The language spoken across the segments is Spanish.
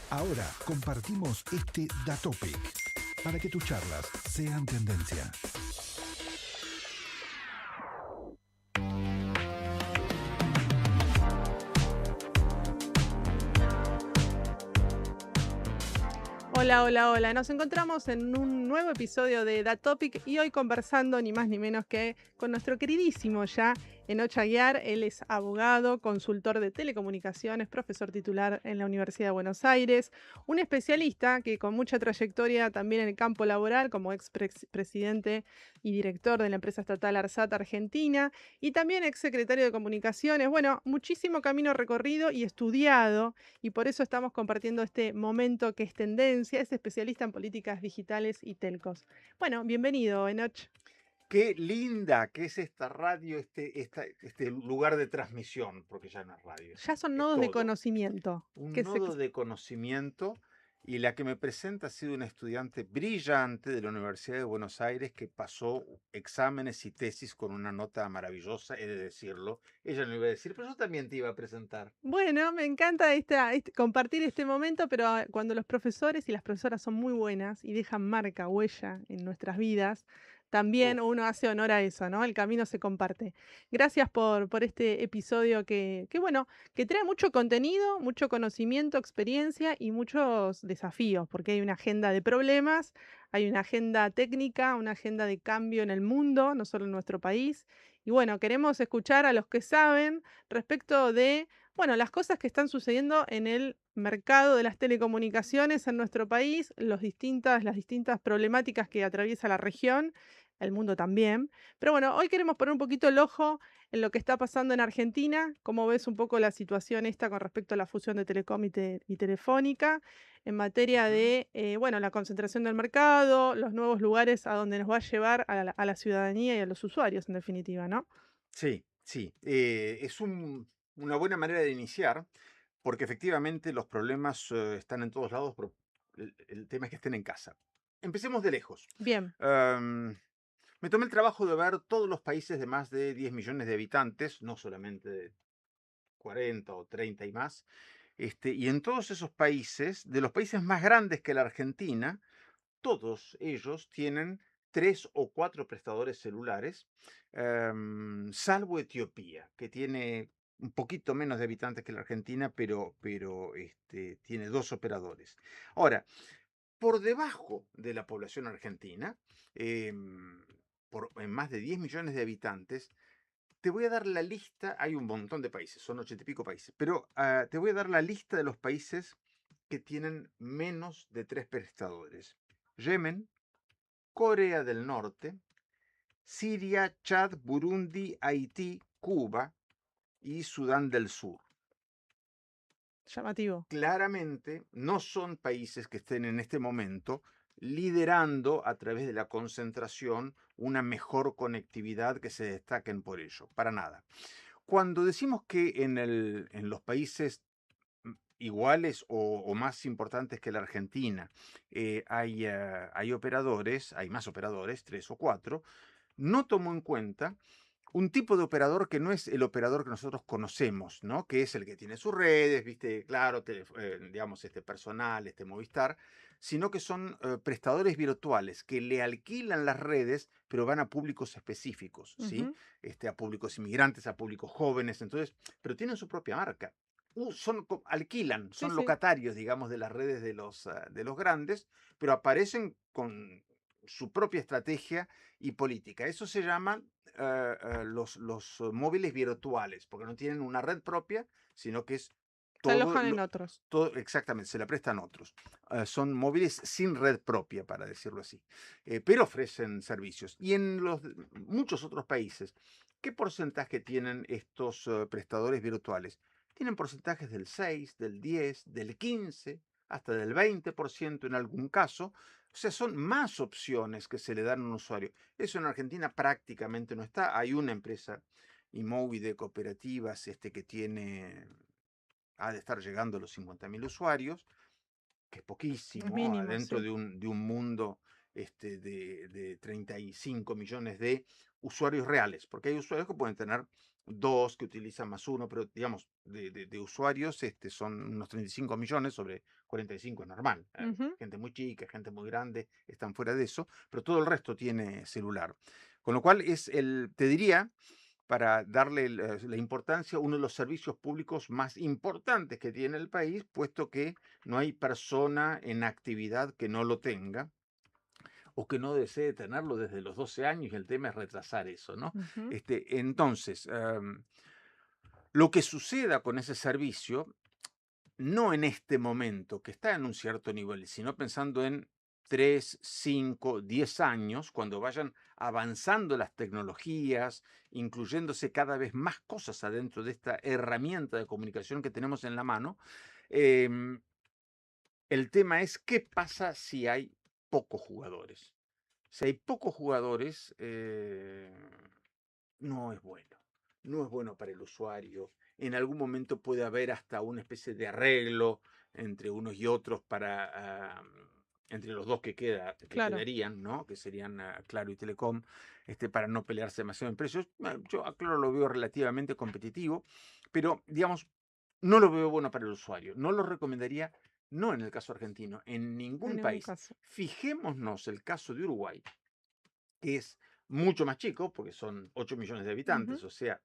Ahora compartimos este Datopic para que tus charlas sean tendencia. Hola, hola, hola. Nos encontramos en un nuevo episodio de That Topic y hoy conversando ni más ni menos que con nuestro queridísimo ya Enoch Aguiar. Él es abogado, consultor de telecomunicaciones, profesor titular en la Universidad de Buenos Aires, un especialista que con mucha trayectoria también en el campo laboral como expresidente y director de la empresa estatal ARSAT Argentina y también exsecretario de Comunicaciones. Bueno, muchísimo camino recorrido y estudiado y por eso estamos compartiendo este momento que es tendencia. Es especialista en políticas digitales y telcos. Bueno, bienvenido, Enoch. Qué linda que es esta radio, este lugar de transmisión, porque ya no es radio, Ya son es nodos de todo. conocimiento. Un nodo de conocimiento, y la que me presenta ha sido una estudiante brillante de la Universidad de Buenos Aires que pasó exámenes y tesis con una nota maravillosa, he de decirlo. Ella no iba a decir, pero yo también te iba a presentar. Bueno, me encanta compartir este momento, pero cuando los profesores y las profesoras son muy buenas y dejan marca, huella en nuestras vidas, también Uf. uno hace honor a eso, ¿no? El camino se comparte. Gracias por este episodio bueno, que trae mucho contenido, mucho conocimiento, experiencia y muchos desafíos, porque hay una agenda de problemas, hay una agenda técnica, una agenda de cambio en el mundo, no solo en nuestro país. Y bueno, queremos escuchar a los que saben respecto de las cosas que están sucediendo en el mercado de las telecomunicaciones en nuestro país, las distintas problemáticas que atraviesa la región, el mundo también. Pero bueno, hoy queremos poner un poquito el ojo en lo que está pasando en Argentina, cómo ves un poco la situación esta con respecto a la fusión de Telecom y Telefónica, en materia Ujú. de la concentración del mercado, los nuevos lugares a donde nos va a llevar a la ciudadanía y a los usuarios, en definitiva, ¿no? Sí, sí, es una buena manera de iniciar, porque efectivamente los problemas están en todos lados, pero el tema es que estén en casa. Empecemos de lejos. Bien. Am, Me tomé el trabajo de ver todos los países de más de 10 millones de habitantes, no solamente de 40 o 30 y más, y en todos esos países, de los países más grandes que la Argentina, todos ellos tienen 3 o 4 prestadores celulares, salvo Etiopía, que tiene un poquito menos de habitantes que la Argentina, pero tiene 2 operadores. Ahora, por debajo de la población argentina, en más de 10 millones de habitantes, te voy a dar la lista, hay un montón de países, son 80 y pico países, pero te voy a dar la lista de los países que tienen menos de 3 prestadores. Yemen, Corea del Norte, Siria, Chad, Burundi, Haití, Cuba y Sudán del Sur. Llamativo. Claramente no son países que estén en este momento liderando a través de la concentración una mejor conectividad que se destaquen por ello, para nada. Cuando decimos que en los países iguales o más importantes que la Argentina hay operadores, hay más operadores, 3 o 4, no tomo en cuenta un tipo de operador que no es el operador que nosotros conocemos, ¿no? Que es el que tiene sus redes, viste, claro, digamos, este personal, este Movistar, sino que son prestadores virtuales que le alquilan las redes, pero van a públicos específicos, ¿sí? Ujú. A públicos inmigrantes, a públicos jóvenes, entonces, pero tienen su propia marca. Alquilan, Sí, son sí. locatarios, digamos, de las redes de los grandes, pero aparecen con su propia estrategia y política. Eso se llama los móviles virtuales, porque no tienen una red propia, sino que es Se todo, alojan en otros. todo exactamente, se la prestan otros. Son móviles sin red propia, para decirlo así, pero ofrecen servicios. Y en muchos otros países, ¿qué porcentaje tienen estos prestadores virtuales? Tienen porcentajes del 6, del 10, del 15, hasta del 20% en algún caso. O sea, son más opciones que se le dan a un usuario. Eso en Argentina prácticamente no está. Hay una empresa Imovi de cooperativas que ha de estar llegando a los 50.000 usuarios, que es Es poquísimo mínimo, adentro sí. de un mundo. de 35 millones de usuarios reales, porque hay usuarios que pueden tener dos, que utilizan más uno, pero digamos, de usuarios son unos 35 millones sobre 45 es normal. Ujú. Gente muy chica, gente muy grande, están fuera de eso, pero todo el resto tiene celular. Con lo cual te diría, para darle la importancia, uno de los servicios públicos más importantes que tiene el país, puesto que no hay persona en actividad que no lo tenga o que no desee tenerlo desde los 12 años, y el tema es retrasar eso, ¿no? Ujú. Entonces, lo que suceda con ese servicio, no en este momento, que está en un cierto nivel, sino pensando en 3, 5, 10 años, cuando vayan avanzando las tecnologías, incluyéndose cada vez más cosas adentro de esta herramienta de comunicación que tenemos en la mano. em, el tema es qué pasa si hay pocos jugadores. Si hay pocos jugadores, no es bueno. No es bueno para el usuario. En algún momento puede haber hasta una especie de arreglo entre unos y otros entre los dos que Claro. quedarían, ¿no? Que serían Claro y Telecom, para no pelearse demasiado en precios. Yo a Claro lo veo relativamente competitivo, pero digamos, no lo veo bueno para el usuario. No lo recomendaría, no en el caso argentino, en En ningún ningún país. caso. Fijémonos el caso de Uruguay, que es mucho más chico, porque son 8 millones de Ujú. habitantes, o sea,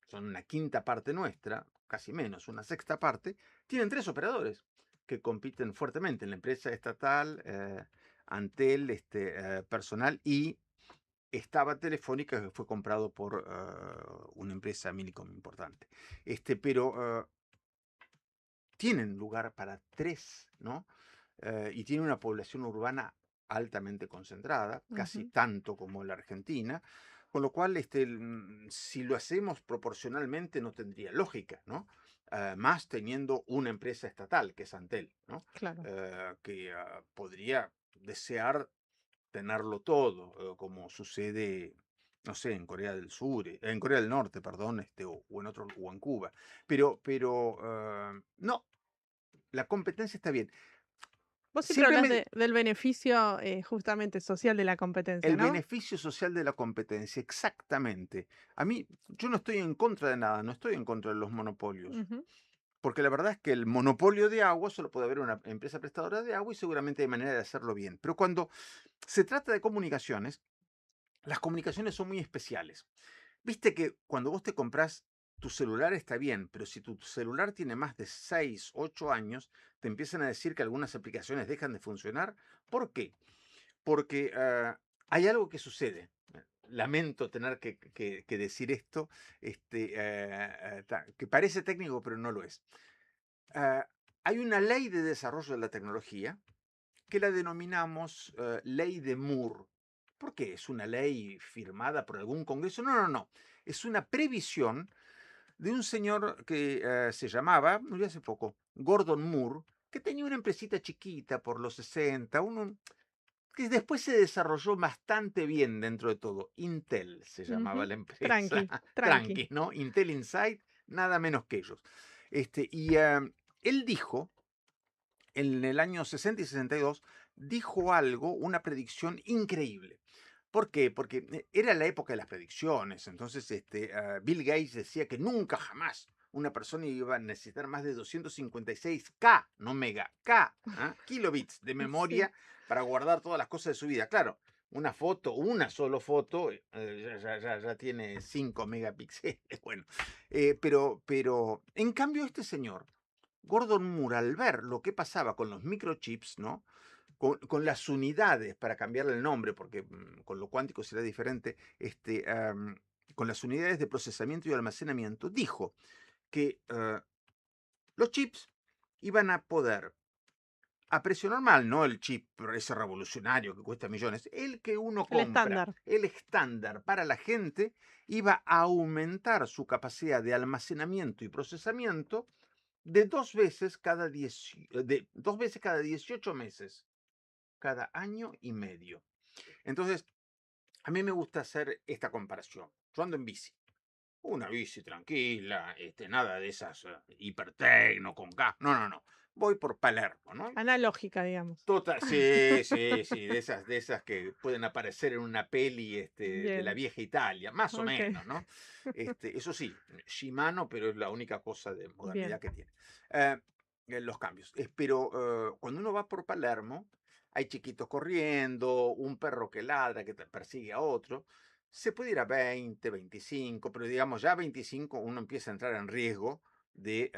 son una quinta parte nuestra, casi menos, una sexta parte. Tienen 3 operadores que compiten fuertemente en la empresa estatal, Antel, Personal, y estaba Telefónica, que fue comprado por una empresa Millicom importante. Pero tienen lugar para 3, ¿no? Y tiene una población urbana altamente concentrada, casi Ujú. tanto como la Argentina, con lo cual si lo hacemos proporcionalmente no tendría lógica, ¿no? Más teniendo una empresa estatal, que es Antel, ¿no? Claro. Que podría desear tenerlo todo, como sucede, no sé, en Corea del Sur, en Corea del Norte, perdón, o en otro, o en Cuba. Pero no, la competencia está bien. Vos siempre Siempre hablas me, del beneficio justamente social de la competencia, El ¿no? beneficio social de la competencia, exactamente. Yo no estoy en contra de nada, no estoy en contra de los monopolios, Ujú. porque la verdad es que el monopolio de agua solo puede haber una empresa prestadora de agua y seguramente hay manera de hacerlo bien. Pero cuando se trata de comunicaciones, las comunicaciones son muy especiales. Viste que cuando vos te compras tu celular está bien, pero si tu celular tiene más de 6, 8 años, te empiezan a decir que algunas aplicaciones dejan de funcionar. ¿Por qué? Porque hay algo que sucede. Lamento tener que decir esto, que parece técnico, pero no lo es. Hay una ley de desarrollo de la tecnología que la denominamos ley de Moore. ¿Por qué? ¿Es una ley firmada por algún congreso? No, no, no. Es una previsión de un señor que se llamaba, murió hace poco, Gordon Moore, que tenía una empresita chiquita por los 60, que después se desarrolló bastante bien dentro de todo. Intel se llamaba Ujú. la empresa. Tranqui, tranqui. Tranqui, ¿no? Intel Inside, nada menos que ellos. Y él dijo, en el año 60 y 62, dijo algo, una predicción increíble. ¿Por qué? Porque era la época de las predicciones. Entonces, Bill Gates decía que nunca jamás una persona iba a necesitar más de 256K, no mega, K, kilobits de Sí. memoria para guardar todas las cosas de su vida. Claro, una foto, una solo foto, ya tiene 5 megapíxeles. Bueno, pero en cambio este señor, Gordon Moore, al ver lo que pasaba con los microchips, ¿no? Con las unidades, para cambiarle el nombre, porque con lo cuántico será diferente, con las unidades de procesamiento y almacenamiento, dijo que los chips iban a poder, a precio normal, no el chip ese revolucionario que cuesta millones, el que uno El compra, estándar. el estándar para la gente, iba a aumentar su capacidad de almacenamiento y procesamiento de 2 veces cada 18 meses, cada año y medio. Entonces, a mí me gusta hacer esta comparación. Yo ando en bici. Una bici tranquila, nada de esas hipertecno con gas. No, no, no. voy por Palermo, ¿no? Analógica, digamos. Sí, sí, sí, de esas que pueden aparecer en una peli de la Bien, vieja Italia, más o ok. menos, ¿no? Eso sí, Shimano, pero es la única cosa de modernidad Bien, que tiene. Eh, los cambios. Pero cuando uno va por Palermo, hay chiquitos corriendo, un perro que ladra, que persigue a otro. Se puede ir a 20, 25, pero digamos ya a 25 uno empieza a entrar en riesgo de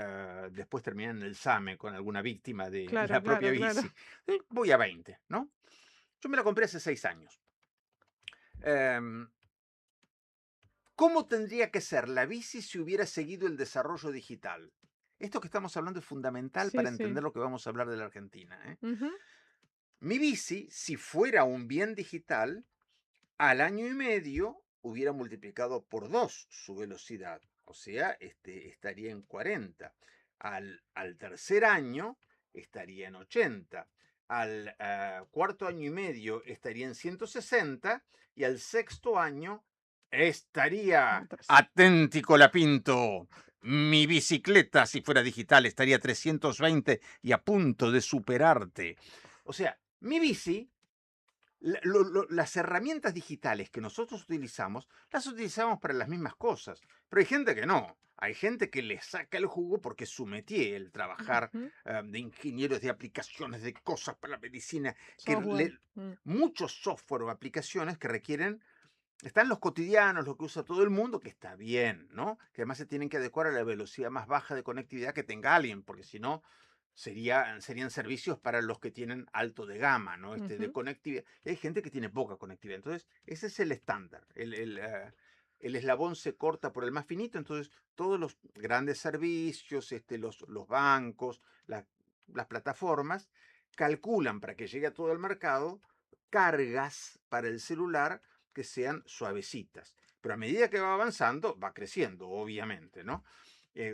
después terminar en el SAME con alguna víctima de claro, la propia claro, claro. bici. Voy a 20, ¿no? Yo me la compré hace 6 años. Em, ¿Cómo tendría que ser la bici si hubiera seguido el desarrollo digital? Esto que estamos hablando es fundamental Sí, para sí. entender lo que vamos a hablar de la Argentina, ¿eh? Ujú. Mi bici, si fuera un bien digital, al año y medio hubiera multiplicado por 2 su velocidad, o sea, estaría en 40. Al tercer año estaría en 80. Al cuarto año y medio estaría en 160 y al sexto año estaría, Otros. aténtico la Pinto, mi bicicleta, si fuera digital, estaría 320 y a punto de superarte. O sea, mi bici las herramientas digitales que nosotros utilizamos, las utilizamos para las mismas cosas. Pero hay gente que no. Hay gente que le saca el jugo porque es su métier, el trabajar Ujú. de ingenieros de aplicaciones, de cosas para la medicina, Software. Mm. muchos software o aplicaciones que requieren, están los cotidianos, lo que usa todo el mundo, que está bien, ¿no? Que además se tienen que adecuar a la velocidad más baja de conectividad que tenga alguien, porque si no, serían servicios para los que tienen alto de gama, ¿no? De Ujú. conectividad. Y hay gente que tiene poca conectividad. Entonces, ese es el estándar. El eslabón se corta por el más finito. Entonces, todos los grandes servicios, los bancos, las plataformas, calculan para que llegue a todo el mercado cargas para el celular que sean suavecitas. Pero a medida que va avanzando, va creciendo, obviamente, ¿no?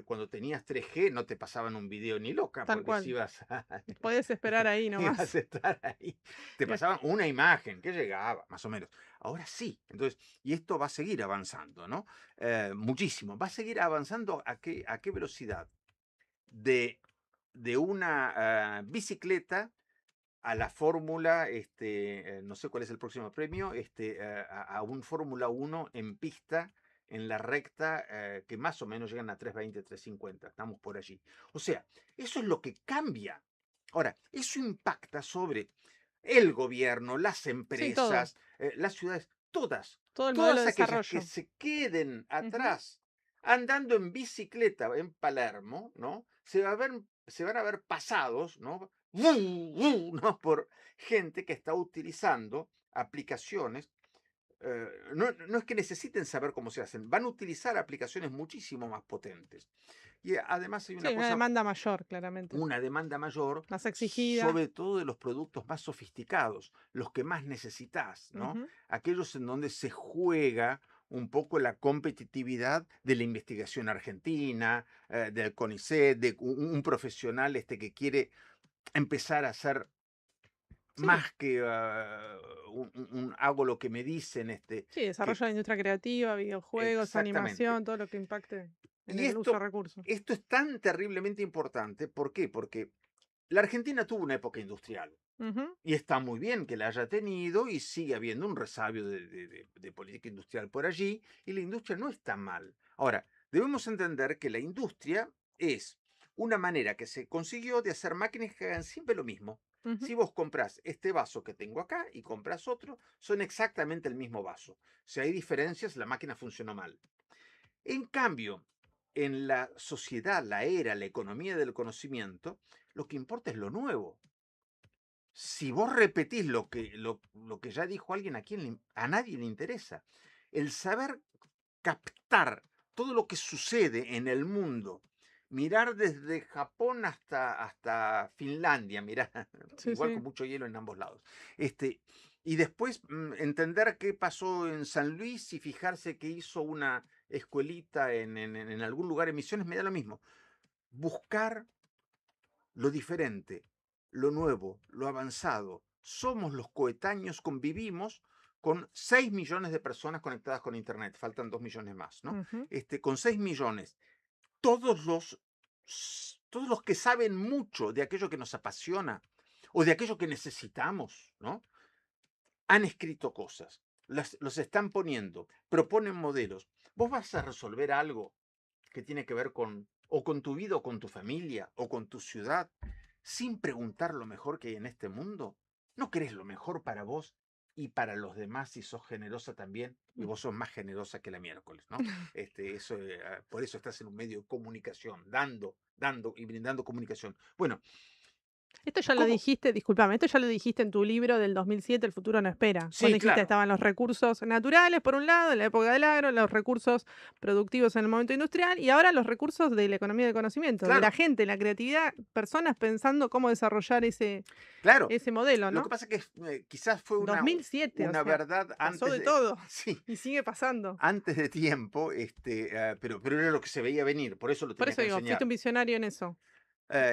Cuando tenías 3G no te pasaban un video ni loca, Tal porque si cual. ibas a, Podés esperar ahí ibas nomás. a estar ahí, te Y ac- pasaban una imagen que llegaba, más o menos. Ahora sí, entonces, y esto va a seguir avanzando, ¿no? Muchísimo. Va a seguir avanzando a qué velocidad? De, de una bicicleta a la fórmula, no sé cuál es el próximo premio, a un Fórmula 1 en pista, en la recta, que más o menos llegan a 320, 350, estamos por allí. O sea, eso es lo que cambia. Ahora, eso impacta sobre el gobierno, las Sí, todo. empresas, las ciudades, todas, Todo el modelo de todas aquellas que desarrollo. se queden Ujú. atrás andando en bicicleta en Palermo, ¿no? Se van a ver pasados, ¿no? ¿No? Por gente que está utilizando aplicaciones. No es que necesiten saber cómo se hacen, van a utilizar aplicaciones muchísimo más potentes. Y además hay Sí, una una cosa, demanda mayor, claramente. una demanda mayor, Más exigida. sobre todo de los productos más sofisticados, los que más necesitas, ¿no? Ujú. Aquellos en donde se juega un poco la competitividad de la investigación argentina, del CONICET, de un profesional que quiere empezar a hacer Sí, más que hago lo que me dicen, sí, que desarrollo de la industria creativa, videojuegos, exactamente. animación, todo lo que impacte en Y el uso de recursos. esto es tan terriblemente importante, ¿por qué? Porque la Argentina tuvo una época industrial. Ujú. Y está muy bien que la haya tenido y sigue habiendo un resabio de política industrial por allí y la industria no está mal. Ahora, debemos entender que la industria es una manera que se consiguió de hacer máquinas que hagan siempre lo mismo. Ujú. Si vos compras este vaso que tengo acá y compras otro, son exactamente el mismo vaso. Si hay diferencias, la máquina funcionó mal. En cambio, en la sociedad, la era, la economía del conocimiento, lo que importa es lo nuevo. Si vos repetís lo que ya dijo alguien, a nadie le interesa. El saber captar todo lo que sucede en el mundo, mirar desde Japón hasta Finlandia, mirar, Sí, igual con sí. mucho hielo en ambos lados. Este, y después entender qué pasó en San Luis y fijarse que hizo una escuelita en algún lugar en Misiones, me da lo mismo. Buscar lo diferente, lo nuevo, lo avanzado. Somos los coetáneos, convivimos con 6 millones de personas conectadas con Internet, faltan 2 millones más, ¿no? Ujú. Con 6 millones, todos todos los que saben mucho de aquello que nos apasiona o de aquello que necesitamos, ¿no? Han escrito cosas, los están poniendo, proponen modelos. Vos vas a resolver algo que tiene que ver con o con tu vida o con tu familia o con tu ciudad sin preguntar lo mejor que hay en este mundo. ¿No querés lo mejor para vos y para los demás si sos generosa también? Y vos sos más generosa que la miércoles, ¿no? Por eso estás en un medio de comunicación, dando y brindando comunicación. Bueno, Esto ya lo ¿cómo? dijiste, discúlpame, esto ya lo dijiste en tu libro del 2007, El futuro no espera. Cuando Sí, dijiste claro, estaban los recursos naturales, por un lado, en la época del agro, los recursos productivos en el momento industrial y ahora los recursos de la economía del conocimiento, de la claro, gente, la creatividad, personas pensando cómo desarrollar claro. ese modelo, Lo que ¿no? pasa que quizás fue 2007, o una sea, verdad pasó antes de de, todo sí, y sigue pasando. antes de tiempo, pero era lo que se veía venir, por eso lo Por tenía eso que digo, fuiste enseñar. un visionario en eso.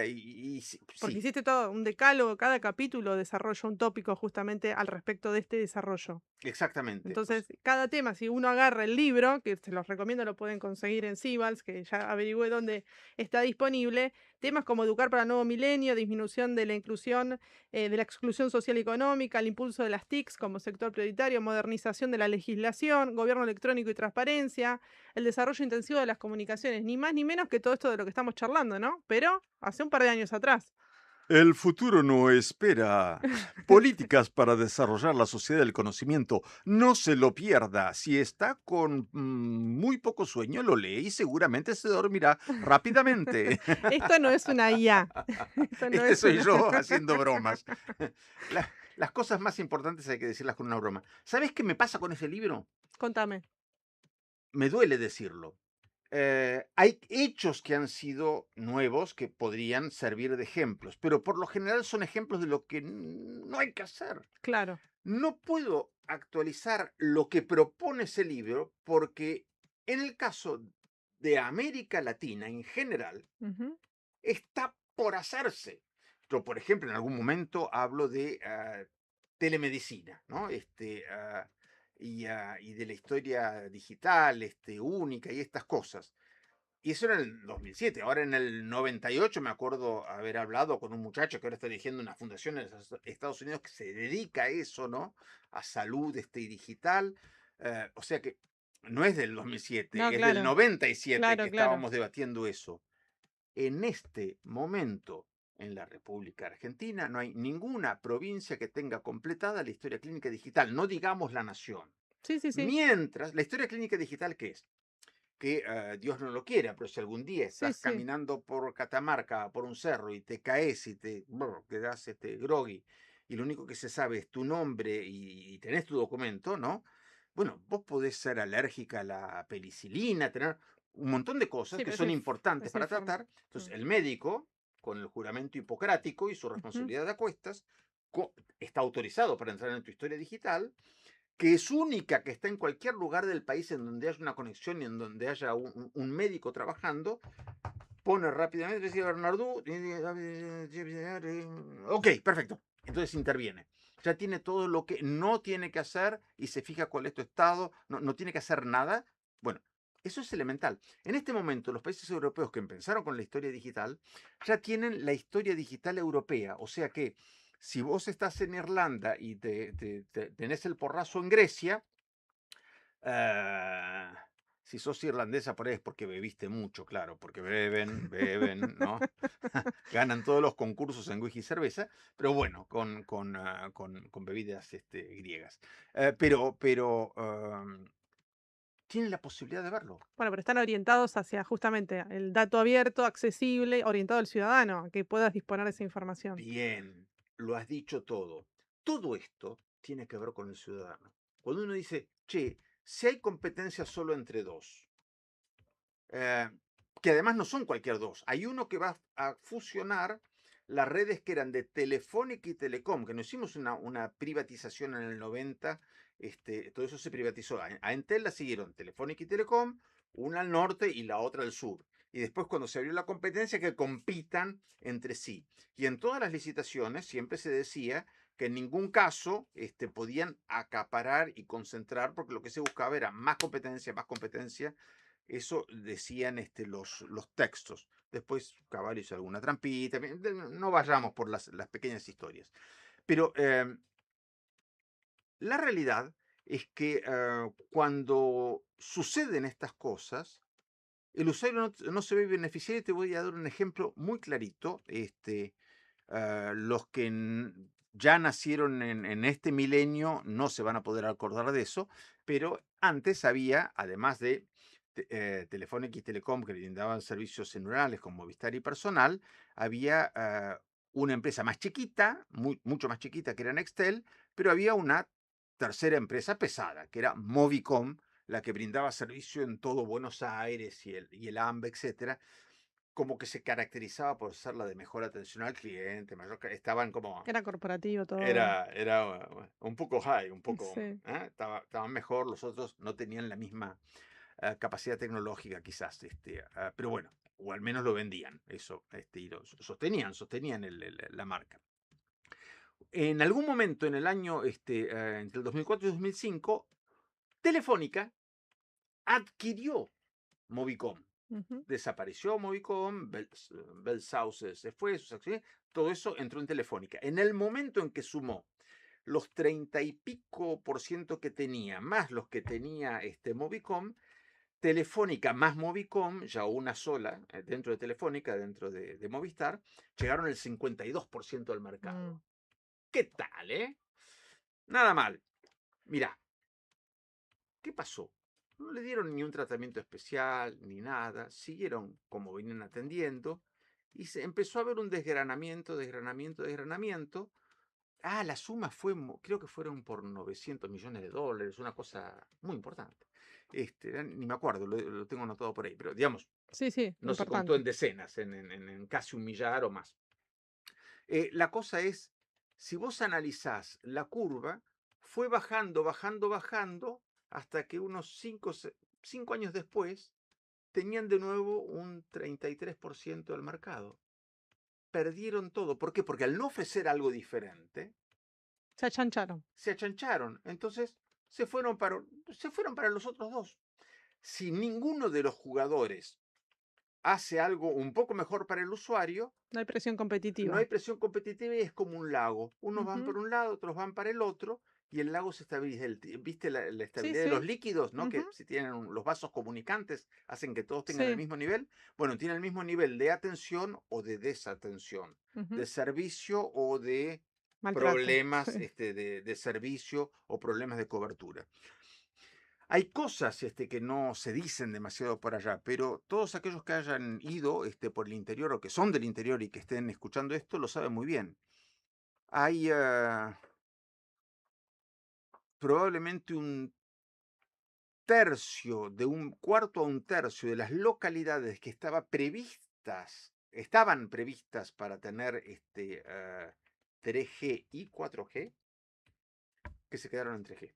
Sí, Porque hiciste todo un decálogo, cada capítulo desarrolla un tópico justamente al respecto de este desarrollo. exactamente. Entonces, cada tema, si uno agarra el libro, que se los recomiendo, lo pueden conseguir en Sibals, que ya averigüé dónde está disponible, temas como educar para el nuevo milenio, disminución de la inclusión, de la exclusión social y económica, el impulso de las TICs como sector prioritario, modernización de la legislación, gobierno electrónico y transparencia, el desarrollo intensivo de las comunicaciones, ni más ni menos que todo esto de lo que estamos charlando, ¿no? Pero hace un par de años atrás. El futuro no espera. Políticas para desarrollar la sociedad del conocimiento. No se lo pierda. Si está con muy poco sueño, lo lee y seguramente se dormirá rápidamente. Esto no es una IA. Esto no Este es soy una. yo haciendo bromas. Las cosas más importantes hay que decirlas con una broma. ¿Sabes qué me pasa con ese libro? Contame. Me duele decirlo. Hay hechos que han sido nuevos que podrían servir de ejemplos, pero por lo general son ejemplos de lo que no hay que hacer. Claro. No puedo actualizar lo que propone ese libro porque en el caso de América Latina en general, Ujú. está por hacerse. Yo, por ejemplo, en algún momento hablo de telemedicina, ¿no? Y de la historia digital, única y estas cosas. Y eso era en el 2007. Ahora en el 98 me acuerdo haber hablado con un muchacho que ahora está dirigiendo una fundación en los Estados Unidos que se dedica a eso, ¿no? A salud y digital. O sea que no es del 2007, No, es del claro. 97 que Claro, claro. estábamos debatiendo eso. En este momento, en la República Argentina, no hay ninguna provincia que tenga completada la historia clínica digital, no digamos la nación. Sí, sí, sí. Mientras, la historia clínica digital, ¿qué es? Que Dios no lo quiera, pero si algún día Sí, estás sí. caminando por Catamarca, por un cerro, y te caes y quedas groggy, y lo único que se sabe es tu nombre y tenés tu documento, ¿no? Bueno, vos podés ser alérgica a la penicilina, tener un montón de cosas Sí, que pero son importantes esa para tratar. mm, Entonces, el médico, con el juramento hipocrático y su ujú. responsabilidad de acuestas, está autorizado para entrar en tu historia digital, que es única, que está en cualquier lugar del país en donde haya una conexión y en donde haya un médico trabajando, pone rápidamente, decía Bernardú, ok, perfecto, entonces interviene. Ya tiene todo lo que no tiene que hacer y se fija cuál es tu estado, no tiene que hacer nada. Bueno, eso es elemental. En este momento, los países europeos que empezaron con la historia digital ya tienen la historia digital europea, o sea que si vos estás en Irlanda y tenés el porrazo en Grecia, ah, si sos irlandesa por ahí es porque bebiste mucho, claro, porque beben, ¿no? Ganan todos los concursos en whisky y cerveza, pero bueno, con bebidas griegas. Tienen la posibilidad de verlo. Bueno, pero están orientados hacia justamente el dato abierto, accesible, orientado al ciudadano, a que puedas disponer de esa información. Bien, lo has dicho todo. Todo esto tiene que ver con el ciudadano. Cuando uno dice, che, si hay competencia solo entre dos, eh, que además no son cualquier dos. Hay uno que va a fusionar las redes que eran de Telefónica y Telecom, que nos hicimos una privatización en el 90, todo eso se privatizó. A Entel la siguieron Telefónica y Telecom, una al norte y la otra al sur. Y después cuando se abrió la competencia, que compitan entre sí. Y en todas las licitaciones siempre se decía que en ningún caso podían acaparar y concentrar, porque lo que se buscaba era más competencia, más competencia. Eso decían los textos. Después Cavallo hizo alguna trampita. No vayamos por las pequeñas historias. Pero la realidad es que cuando suceden estas cosas, el usuario no se ve beneficiario. Te voy a dar un ejemplo muy clarito. Los que ya nacieron en este milenio no se van a poder acordar de eso, pero antes había, además de Telefónica y Telecom, que brindaban servicios celulares con Movistar y Personal, había una empresa más chiquita, mucho más chiquita, que era Nextel, pero había una tercera empresa pesada, que era Movicom, la que brindaba servicio en todo Buenos Aires y el AMBA, etcétera, como que se caracterizaba por ser la de mejor atención al cliente, estaban como, Era corporativo todo. era un poco high, un poco, Sí. estaban mejor, los otros no tenían la misma capacidad tecnológica quizás, pero bueno, o al menos lo vendían, eso, y lo sostenían la marca. En algún momento en el año, entre el 2004 y 2005, Telefónica adquirió Movicom. Ujú. Desapareció Movicom, Bell South se fue, sus acciones, todo eso entró en Telefónica. En el momento en que sumó los 30 y pico por ciento que tenía, más los que tenía Movicom, Telefónica más Movicom, ya una sola, dentro de Telefónica, dentro de Movistar, llegaron al 52% del mercado. Mm. ¿Qué tal, Nada mal. Mirá, ¿qué pasó? No le dieron ni un tratamiento especial, ni nada. Siguieron como venían atendiendo. Y se empezó a ver un desgranamiento. La suma fue, creo que fueron por $900 millones, una cosa muy importante. Ni me acuerdo, lo tengo anotado por ahí, pero digamos, Sí, sí, no se contó en importante. decenas, en casi un millar o más. La cosa es, si vos analizás la curva, fue bajando, bajando, bajando, hasta que unos 5 años después tenían de nuevo un 33% del mercado. Perdieron todo. ¿Por qué? Porque al no ofrecer algo diferente, Se achancharon. se achancharon. Entonces se fueron para los otros dos. Si ninguno de los jugadores hace algo un poco mejor para el usuario, No hay presión no hay competitiva. presión competitiva y es como un lago. Unos van Ujú. por un lado, otros van para el otro, y el lago se estabiliza. ¿Viste la Sí, estabilidad de los sí. líquidos, ¿no? Ujú. Que si tienen los vasos comunicantes, hacen que todos tengan el Sí. mismo nivel. Bueno, tienen el mismo nivel de atención o de desatención, Ujú. de servicio o de Maltrato. problemas Sí. de servicio o problemas de cobertura. Hay cosas que no se dicen demasiado por allá, pero todos aquellos que hayan ido por el interior o que son del interior y que estén escuchando esto lo saben muy bien. Hay probablemente un tercio, de un cuarto a un tercio de las localidades que estaban previstas para tener 3G y 4G, que se quedaron en 3G.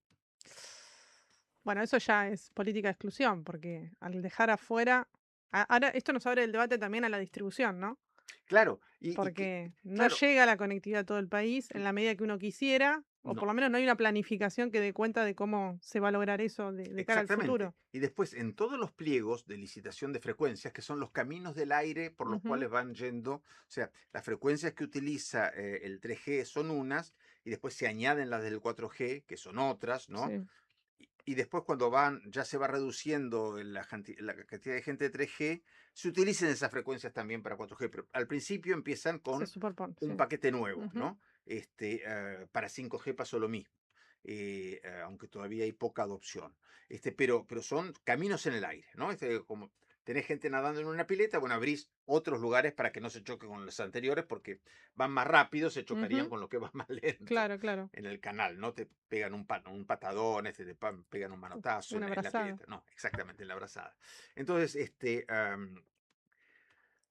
Bueno, eso ya es política de exclusión, porque al dejar afuera. Ahora, esto nos abre el debate también a la distribución, ¿no? Claro, Porque no claro, llega la conectividad a todo el país en la medida que uno quisiera, o por no. lo menos no hay una planificación que dé cuenta de cómo se va a lograr eso de cara al Exactamente. futuro. Y después, en todos los pliegos de licitación de frecuencias, que son los caminos del aire por los Ujú. cuales van yendo, o sea, las frecuencias que utiliza el 3G son unas, y después se añaden las del 4G, que son otras, ¿no? Sí, Y después cuando ya se va reduciendo la cantidad de gente de 3G, se utilizan esas frecuencias también para 4G, pero al principio empiezan se con superpone, un sí. paquete nuevo, Ujú. ¿no? Para 5G pasó lo mismo, aunque todavía hay poca adopción. Pero son caminos en el aire, ¿no? Como tenés gente nadando en una pileta, bueno, abrís otros lugares para que no se choque con los anteriores, porque van más rápido, se chocarían Ujú. con lo que va más lento Claro, claro. en el canal, no te pegan un patadón, pegan un manotazo Una en la abrazada. pileta, no, exactamente, en la abrazada. Entonces,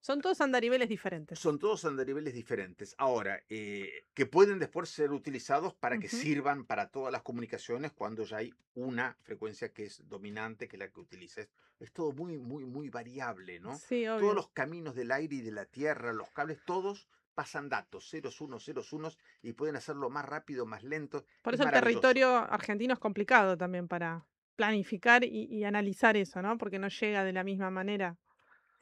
Son todos andariveles diferentes. son todos andariveles diferentes. Ahora, que pueden después ser utilizados para que Ujú. sirvan para todas las comunicaciones cuando ya hay una frecuencia que es dominante, que es la que utilices. Es todo muy, muy, muy variable, ¿no? Sí, Todos obvio. los caminos del aire y de la tierra, los cables, todos pasan datos, ceros, unos, y pueden hacerlo más rápido, más lento. Por Es eso el maravilloso. territorio argentino es complicado también para planificar y analizar eso, ¿no? Porque no llega de la misma manera.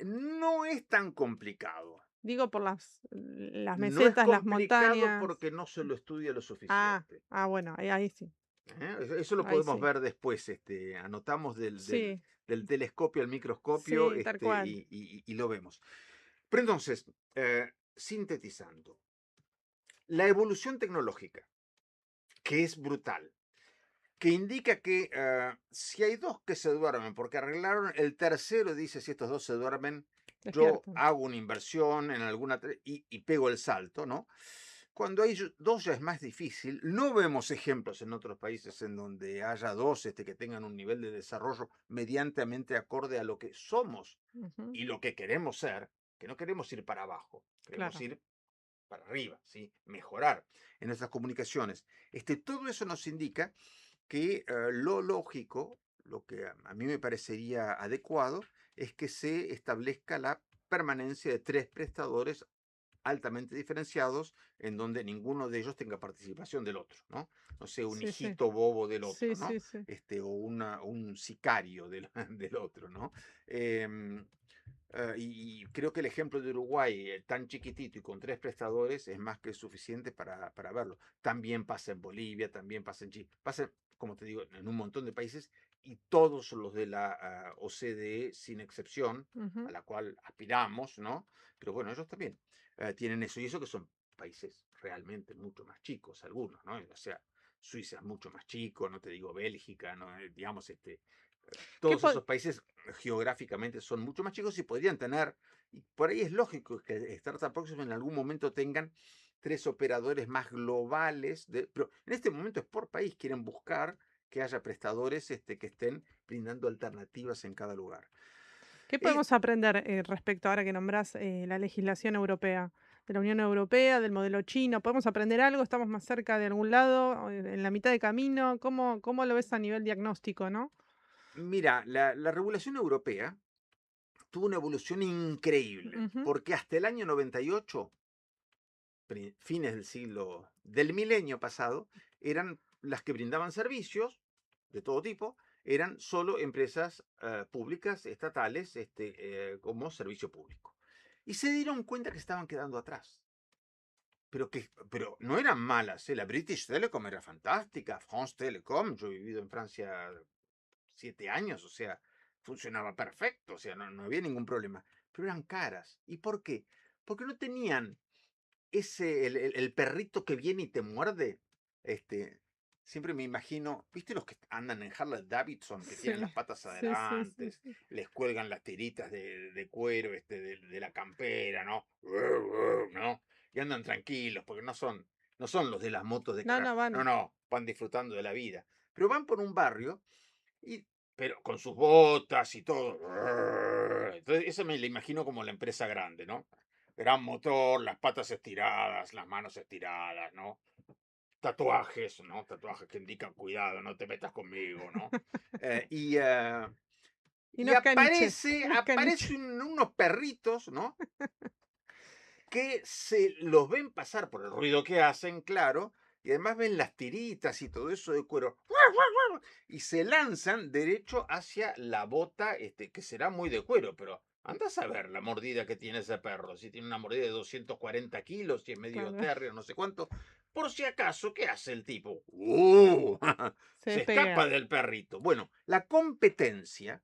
No es tan complicado. Digo por las No es mesetas, las complicado montañas. porque no se lo estudia lo Ah, suficiente. bueno, ahí sí, Eso lo ahí podemos sí. ver después. Anotamos Sí, del telescopio al microscopio, sí, tal cual. y lo vemos. Pero entonces, sintetizando, la evolución tecnológica, que es brutal, que indica que si hay dos que se duermen, porque arreglaron, el tercero dice, si estos dos se duermen, yo Despiertan. hago una inversión en y pego el salto, ¿no? Cuando hay dos ya es más difícil. No vemos ejemplos en otros países en donde haya dos que tengan un nivel de desarrollo medianamente acorde a lo que somos Ujú, y lo que queremos ser, que no queremos ir para abajo, queremos claro. ir para arriba, ¿sí? Mejorar en nuestras comunicaciones. Todo eso nos indica que lo lógico, lo que a mí me parecería adecuado, es que se establezca la permanencia de tres prestadores altamente diferenciados en donde ninguno de ellos tenga participación del otro, ¿no? No sé, un Sí, sí. hijito bobo del otro, Sí, ¿no? sí, sí. O un sicario del otro, ¿no? Em, y creo que el ejemplo de Uruguay, tan chiquitito y con tres prestadores, es más que suficiente para verlo. También pasa en Bolivia, también pasa en Chile, pasa, como te digo, en un montón de países y todos los de la OCDE, sin excepción, a Ujú. la cual aspiramos, ¿no? Pero bueno, ellos también tienen eso, y eso que son países realmente mucho más chicos, algunos, ¿no? O sea, Suiza es mucho más chico, no te digo Bélgica, ¿no? Digamos, ¿Qué todos esos países geográficamente son mucho más chicos y podrían tener, y por ahí es lógico que Startup Proxima en algún momento tengan tres operadores más globales, pero en este momento es por país, quieren buscar que haya prestadores que estén brindando alternativas en cada lugar. qué Eh, podemos aprender respecto ahora que nombrás la legislación europea, de la Unión Europea, del modelo chino? ¿Podemos aprender algo? ¿Estamos más cerca de algún lado, en la mitad de camino? ¿Cómo lo ves a nivel diagnóstico, no? Mira, la regulación europea tuvo una evolución increíble, Ujú, porque hasta el año 98, fines del milenio pasado, eran las que brindaban servicios de todo tipo, eran solo empresas públicas, estatales, como servicio público. Y se dieron cuenta que estaban quedando atrás. Pero no eran malas, ¿eh? La British Telecom era fantástica, France Telecom, yo he vivido en Francia 7 años, o sea, funcionaba perfecto, o sea, no había ningún problema. Pero eran caras. ¿Y por qué? Porque no tenían el perrito que viene y te muerde. Este, siempre me imagino, ¿viste los que andan en Harley Davidson, que tienen las sí, patas sí, sí, sí, adelante, sí. les cuelgan las tiritas de cuero, de la campera, ¿no? ¿No? Y andan tranquilos, porque no son los de las motos de No, carrera. no No, van. no, van disfrutando de la vida. Pero van por un barrio y, pero con sus botas y todo. Entonces, eso me lo imagino como la empresa grande, ¿no? Gran motor, las patas estiradas, las manos estiradas, ¿no? Tatuajes, ¿no? Tatuajes que indican cuidado, no te metas conmigo, ¿no? Eh, y, eh, Y y unos caniches, aparece, unos caniches. unos perritos, ¿no? Que se los ven pasar por el ruido que hacen, claro, y además ven las tiritas y todo eso de cuero, y se lanzan derecho hacia la bota, que será muy de cuero, pero andás a ver la mordida que tiene ese perro, si tiene una mordida de 240 kilos, si es medio Claro, terrier, no sé cuánto, por si acaso, ¿qué hace el tipo? se Se escapa despega. del perrito. Bueno, la competencia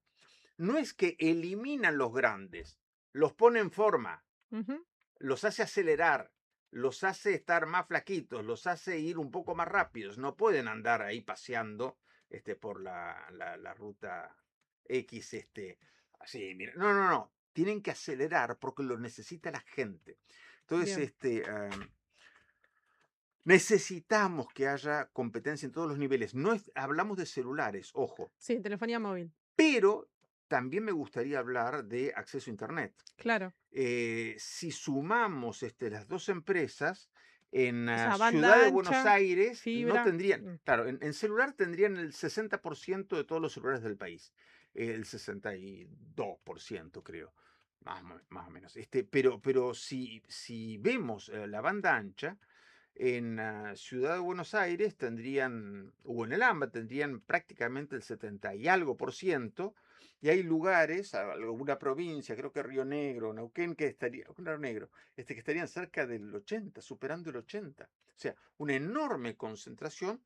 no es que eliminan los grandes, los pone en forma, Ujú, los hace acelerar, los hace estar más flaquitos, los hace ir un poco más rápidos. No pueden andar ahí paseando por la ruta X, así, mira. No, no, no. Tienen que acelerar porque lo necesita la gente. Entonces, bien. necesitamos que haya competencia en todos los niveles. No hablamos de celulares, ojo, Sí, telefonía móvil. pero también me gustaría hablar de acceso a Internet. Claro. Si sumamos las dos empresas, en O sea, Ciudad banda de Buenos ancha, Aires no fibra. tendrían, claro, en celular tendrían el 60% de todos los celulares del país, el 62% creo, más o menos. Pero si vemos la banda ancha, en Ciudad de Buenos Aires tendrían, o en el AMBA tendrían prácticamente el 70 y algo por ciento, Y hay lugares, alguna provincia, creo que Río Negro, Neuquén, Río Negro, que estarían cerca del 80, superando el 80. O sea, una enorme concentración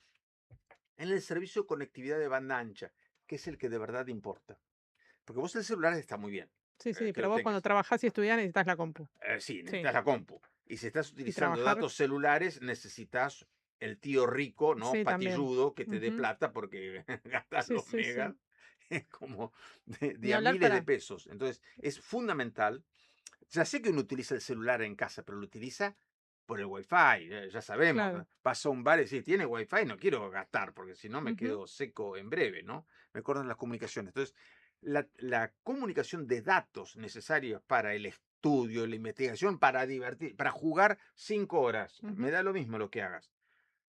en el servicio de conectividad de banda ancha, que es el que de verdad importa. Porque vos el celular está muy bien, Sí, sí, que pero lo vos cuando tengas. trabajás y estudiás necesitas la compu. Sí, Sí. necesitas la compu. Y si estás Y utilizando trabajar, datos celulares, necesitas el tío rico, ¿no? sí, también. Patilludo, que te dé Ujú. plata porque gastas Sí, los sí, sí. megas como de Ni a hablar miles de para. pesos. Entonces, es fundamental. Ya sé que uno utiliza el celular en casa, pero lo utiliza por el Wi-Fi, ya sabemos. Claro. Vas a un bar y decís, tiene Wi-Fi, no quiero gastar, porque si no me Ujú. quedo seco en breve, ¿no? Me cortan las comunicaciones. Entonces, la comunicación de datos necesarios para el estudio, la investigación, para divertir, para jugar 5 horas, me Ujú. da lo mismo lo que hagas.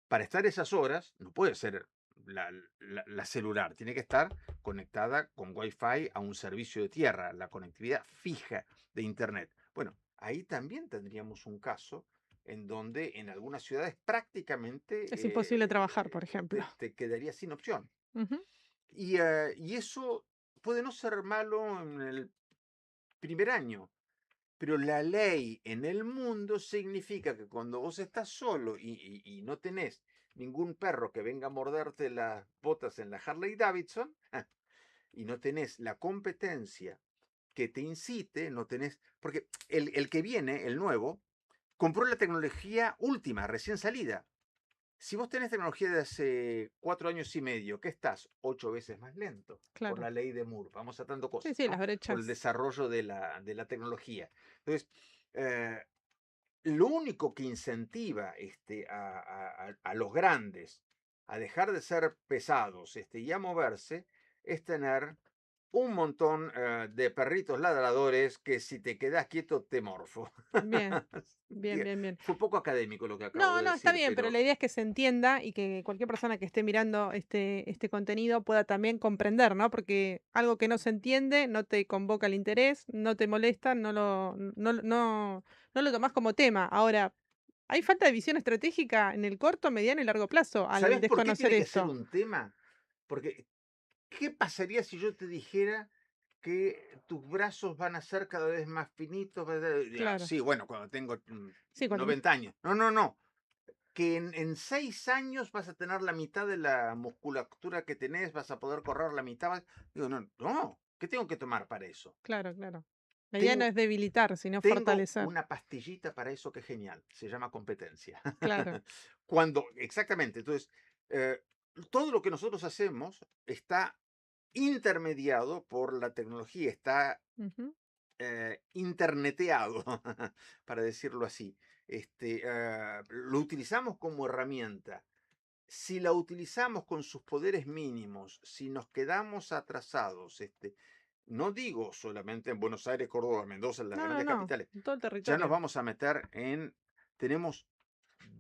Para estar esas horas, no puede ser la celular, tiene que estar conectada con Wi-Fi a un servicio de tierra, la conectividad fija de Internet. Bueno, ahí también tendríamos un caso en donde en algunas ciudades prácticamente Es imposible trabajar, por ejemplo. te quedaría sin opción. Ujú. Y eso puede no ser malo en el primer año, pero la ley en el mundo significa que cuando vos estás solo y no tenés ningún perro que venga a morderte las botas en la Harley Davidson, y no tenés la competencia que te incite, no tenés, porque el que viene, el nuevo, compró la tecnología última, recién salida. Si vos tenés tecnología de hace 4 años y medio, ¿qué estás? 8 veces más lento por Claro. la ley de Moore. Vamos a tanto Sí, cosas, sí, las ¿no? Por el brechas. desarrollo de la tecnología. Entonces, eh, lo único que incentiva a los grandes a dejar de ser pesados y a moverse es tener un montón de perritos ladradores que si te quedas quieto te morfo. Bien, bien, Diga, bien, bien. fue poco académico lo que acabo No, de no, está decir, bien, pero la pero idea es que se entienda y que cualquier persona que esté mirando este contenido pueda también comprender, ¿no? Porque algo que no se entiende no te convoca el interés, no te molesta, no lo tomás como tema. Ahora, hay falta de visión estratégica en el corto, mediano y largo plazo al ¿sabes por qué desconocer tiene que ser esto. un tema? Porque, ¿qué pasaría si yo te dijera que tus brazos van a ser cada vez más finitos? Ya, Claro. sí, bueno, cuando tengo Sí, cuando 90 años. No, no, no. Que en 6 años vas a tener la mitad de la musculatura que tenés, vas a poder correr la mitad. Digo, no, no, ¿qué tengo que tomar para eso? claro, claro. La idea no Tengo, es debilitar, sino tengo fortalecer. una pastillita para eso que es genial, se llama competencia. Claro. Exactamente, entonces, eh, todo lo que nosotros hacemos está intermediado por la tecnología, está Ujú. interneteado, para decirlo así. Lo utilizamos como herramienta. Si la utilizamos con sus poderes mínimos, si nos quedamos atrasados, no digo solamente en Buenos Aires, Córdoba, Mendoza, en las No, no, grandes no. capitales, En todo el ya nos territorio. vamos a meter tenemos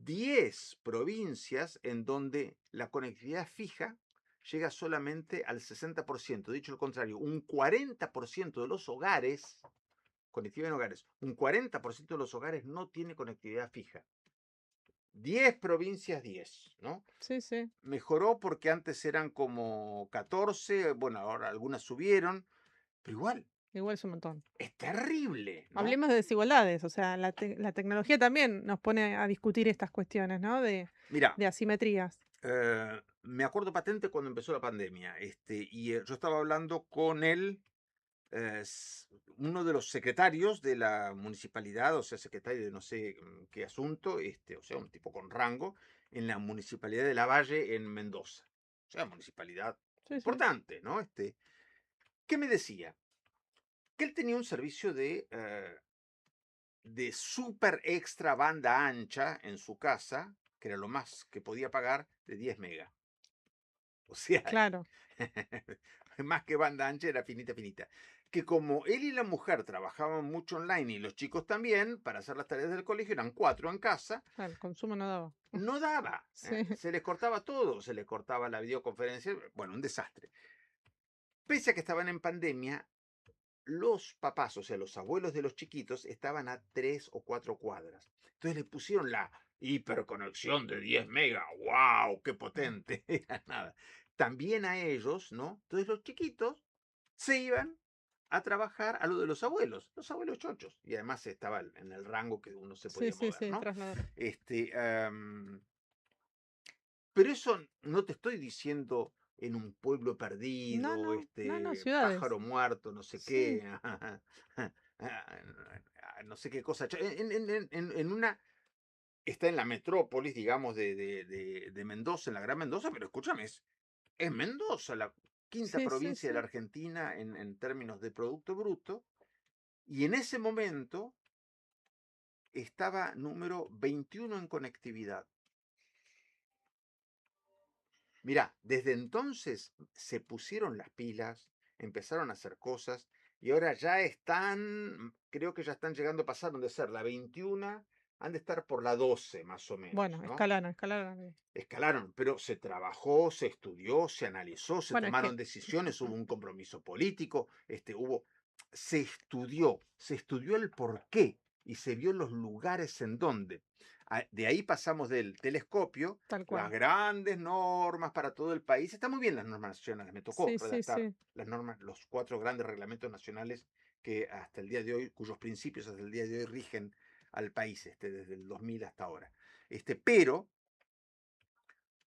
10 provincias en donde la conectividad fija llega solamente al 60%. Dicho lo contrario, un 40% de los hogares, conectividad en hogares, un 40% de los hogares no tiene conectividad fija. 10 provincias, 10, ¿no? Sí, sí. Mejoró porque antes eran como 14, bueno, ahora algunas subieron, pero igual, Igual es un montón. es terrible, ¿no? Hablemos de desigualdades, o sea, la tecnología también nos pone a discutir estas cuestiones, ¿no? Mira, De asimetrías. me acuerdo patente cuando empezó la pandemia, yo estaba hablando con uno de los secretarios de la municipalidad, o sea, secretario de no sé qué asunto, o sea, un tipo con rango, en la municipalidad de Lavalle en Mendoza. O sea, municipalidad Sí, sí. importante, ¿no? ¿Qué me decía? Que él tenía un servicio de super extra banda ancha en su casa, que era lo más que podía pagar, de 10 megas. O sea, Claro. más que banda ancha, era finita, finita. Que como él y la mujer trabajaban mucho online y los chicos también, para hacer las tareas del colegio, eran 4 en casa, Claro, el consumo no daba. no daba. Sí, Se les cortaba todo, se les cortaba la videoconferencia, bueno, un desastre. Pese a que estaban en pandemia, los papás, o sea, los abuelos de los chiquitos, estaban a 3 o 4 cuadras. Entonces le pusieron la hiperconexión de 10 megas. ¡Wow! ¡Qué potente! Era nada. También a ellos, ¿no? Entonces los chiquitos se iban a trabajar a lo de los abuelos chochos, y además estaba en el rango que uno se Sí, podía sí, mover, sí, ¿no? trasladar. Este, am, pero eso no te estoy diciendo en un pueblo No, perdido, no, no, no, ciudades. pájaro muerto, no sé Sí, qué, no sé qué cosa. En una, está en la metrópolis, digamos, de Mendoza, en la Gran Mendoza, pero escúchame, es Mendoza, la quinta sí, sí, provincia de la sí. Argentina en términos de Producto Bruto, y en ese momento estaba número 21 en conectividad. Mirá, desde entonces se pusieron las pilas, empezaron a hacer cosas y ahora ya están, creo que ya están llegando, pasaron de ser la 21, han de estar por la 12 más o menos, Bueno, ¿no? escalaron, escalaron. Escalaron, pero se trabajó, se estudió, se analizó, se Bueno, es tomaron que decisiones, hubo un compromiso político, se estudió el porqué y se vio los lugares en donde. De ahí pasamos del telescopio, tal las cual. grandes normas para todo el país. Están muy bien las normas nacionales, me tocó Sí, sí, redactar sí. las normas, los 4 grandes reglamentos nacionales que hasta el día de hoy, cuyos principios hasta el día de hoy rigen al país, desde el 2000 hasta ahora.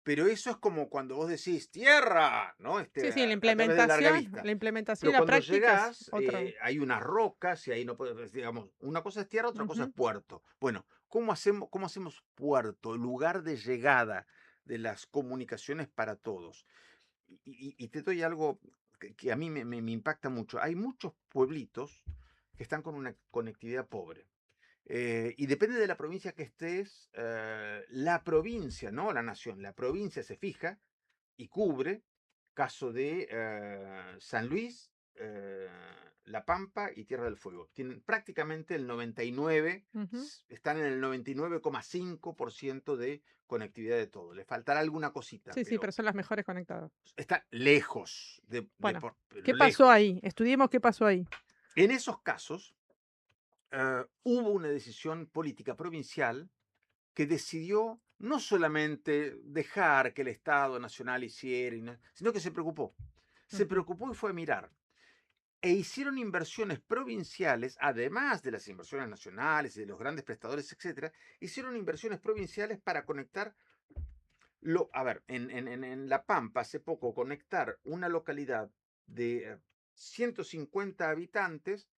Pero eso es como cuando vos decís tierra, ¿no? Sí, sí, A través de larga la vista. implementación y Pero la cuando práctica es llegás, otro. hay unas rocas y ahí no puedes, digamos, una cosa es tierra, otra cosa es Ujú. puerto. Bueno, ¿cómo hacemos puerto, lugar de llegada de las comunicaciones para todos? Y te doy algo que a mí me impacta mucho. Hay muchos pueblitos que están con una conectividad pobre. Y depende de la provincia que estés, la provincia, no la nación, la provincia se fija y cubre, caso de San Luis, La Pampa y Tierra del Fuego. Tienen prácticamente el 99, Ujú. están en el 99,5% de conectividad de todo. Le faltará alguna cosita, Sí, sí, pero pero son las mejores conectadas. está lejos, Bueno, ¿qué pero pasó lejos. ahí? Estudiemos qué pasó ahí. En esos casos, hubo una decisión política provincial que decidió no solamente dejar que el Estado Nacional hiciera, sino que se preocupó. Se Ujú. preocupó y fue a mirar. E hicieron inversiones provinciales, además de las inversiones nacionales y de los grandes prestadores, etcétera, hicieron inversiones provinciales para conectar. A ver, en La Pampa, hace poco, conectar una localidad de 150 habitantes,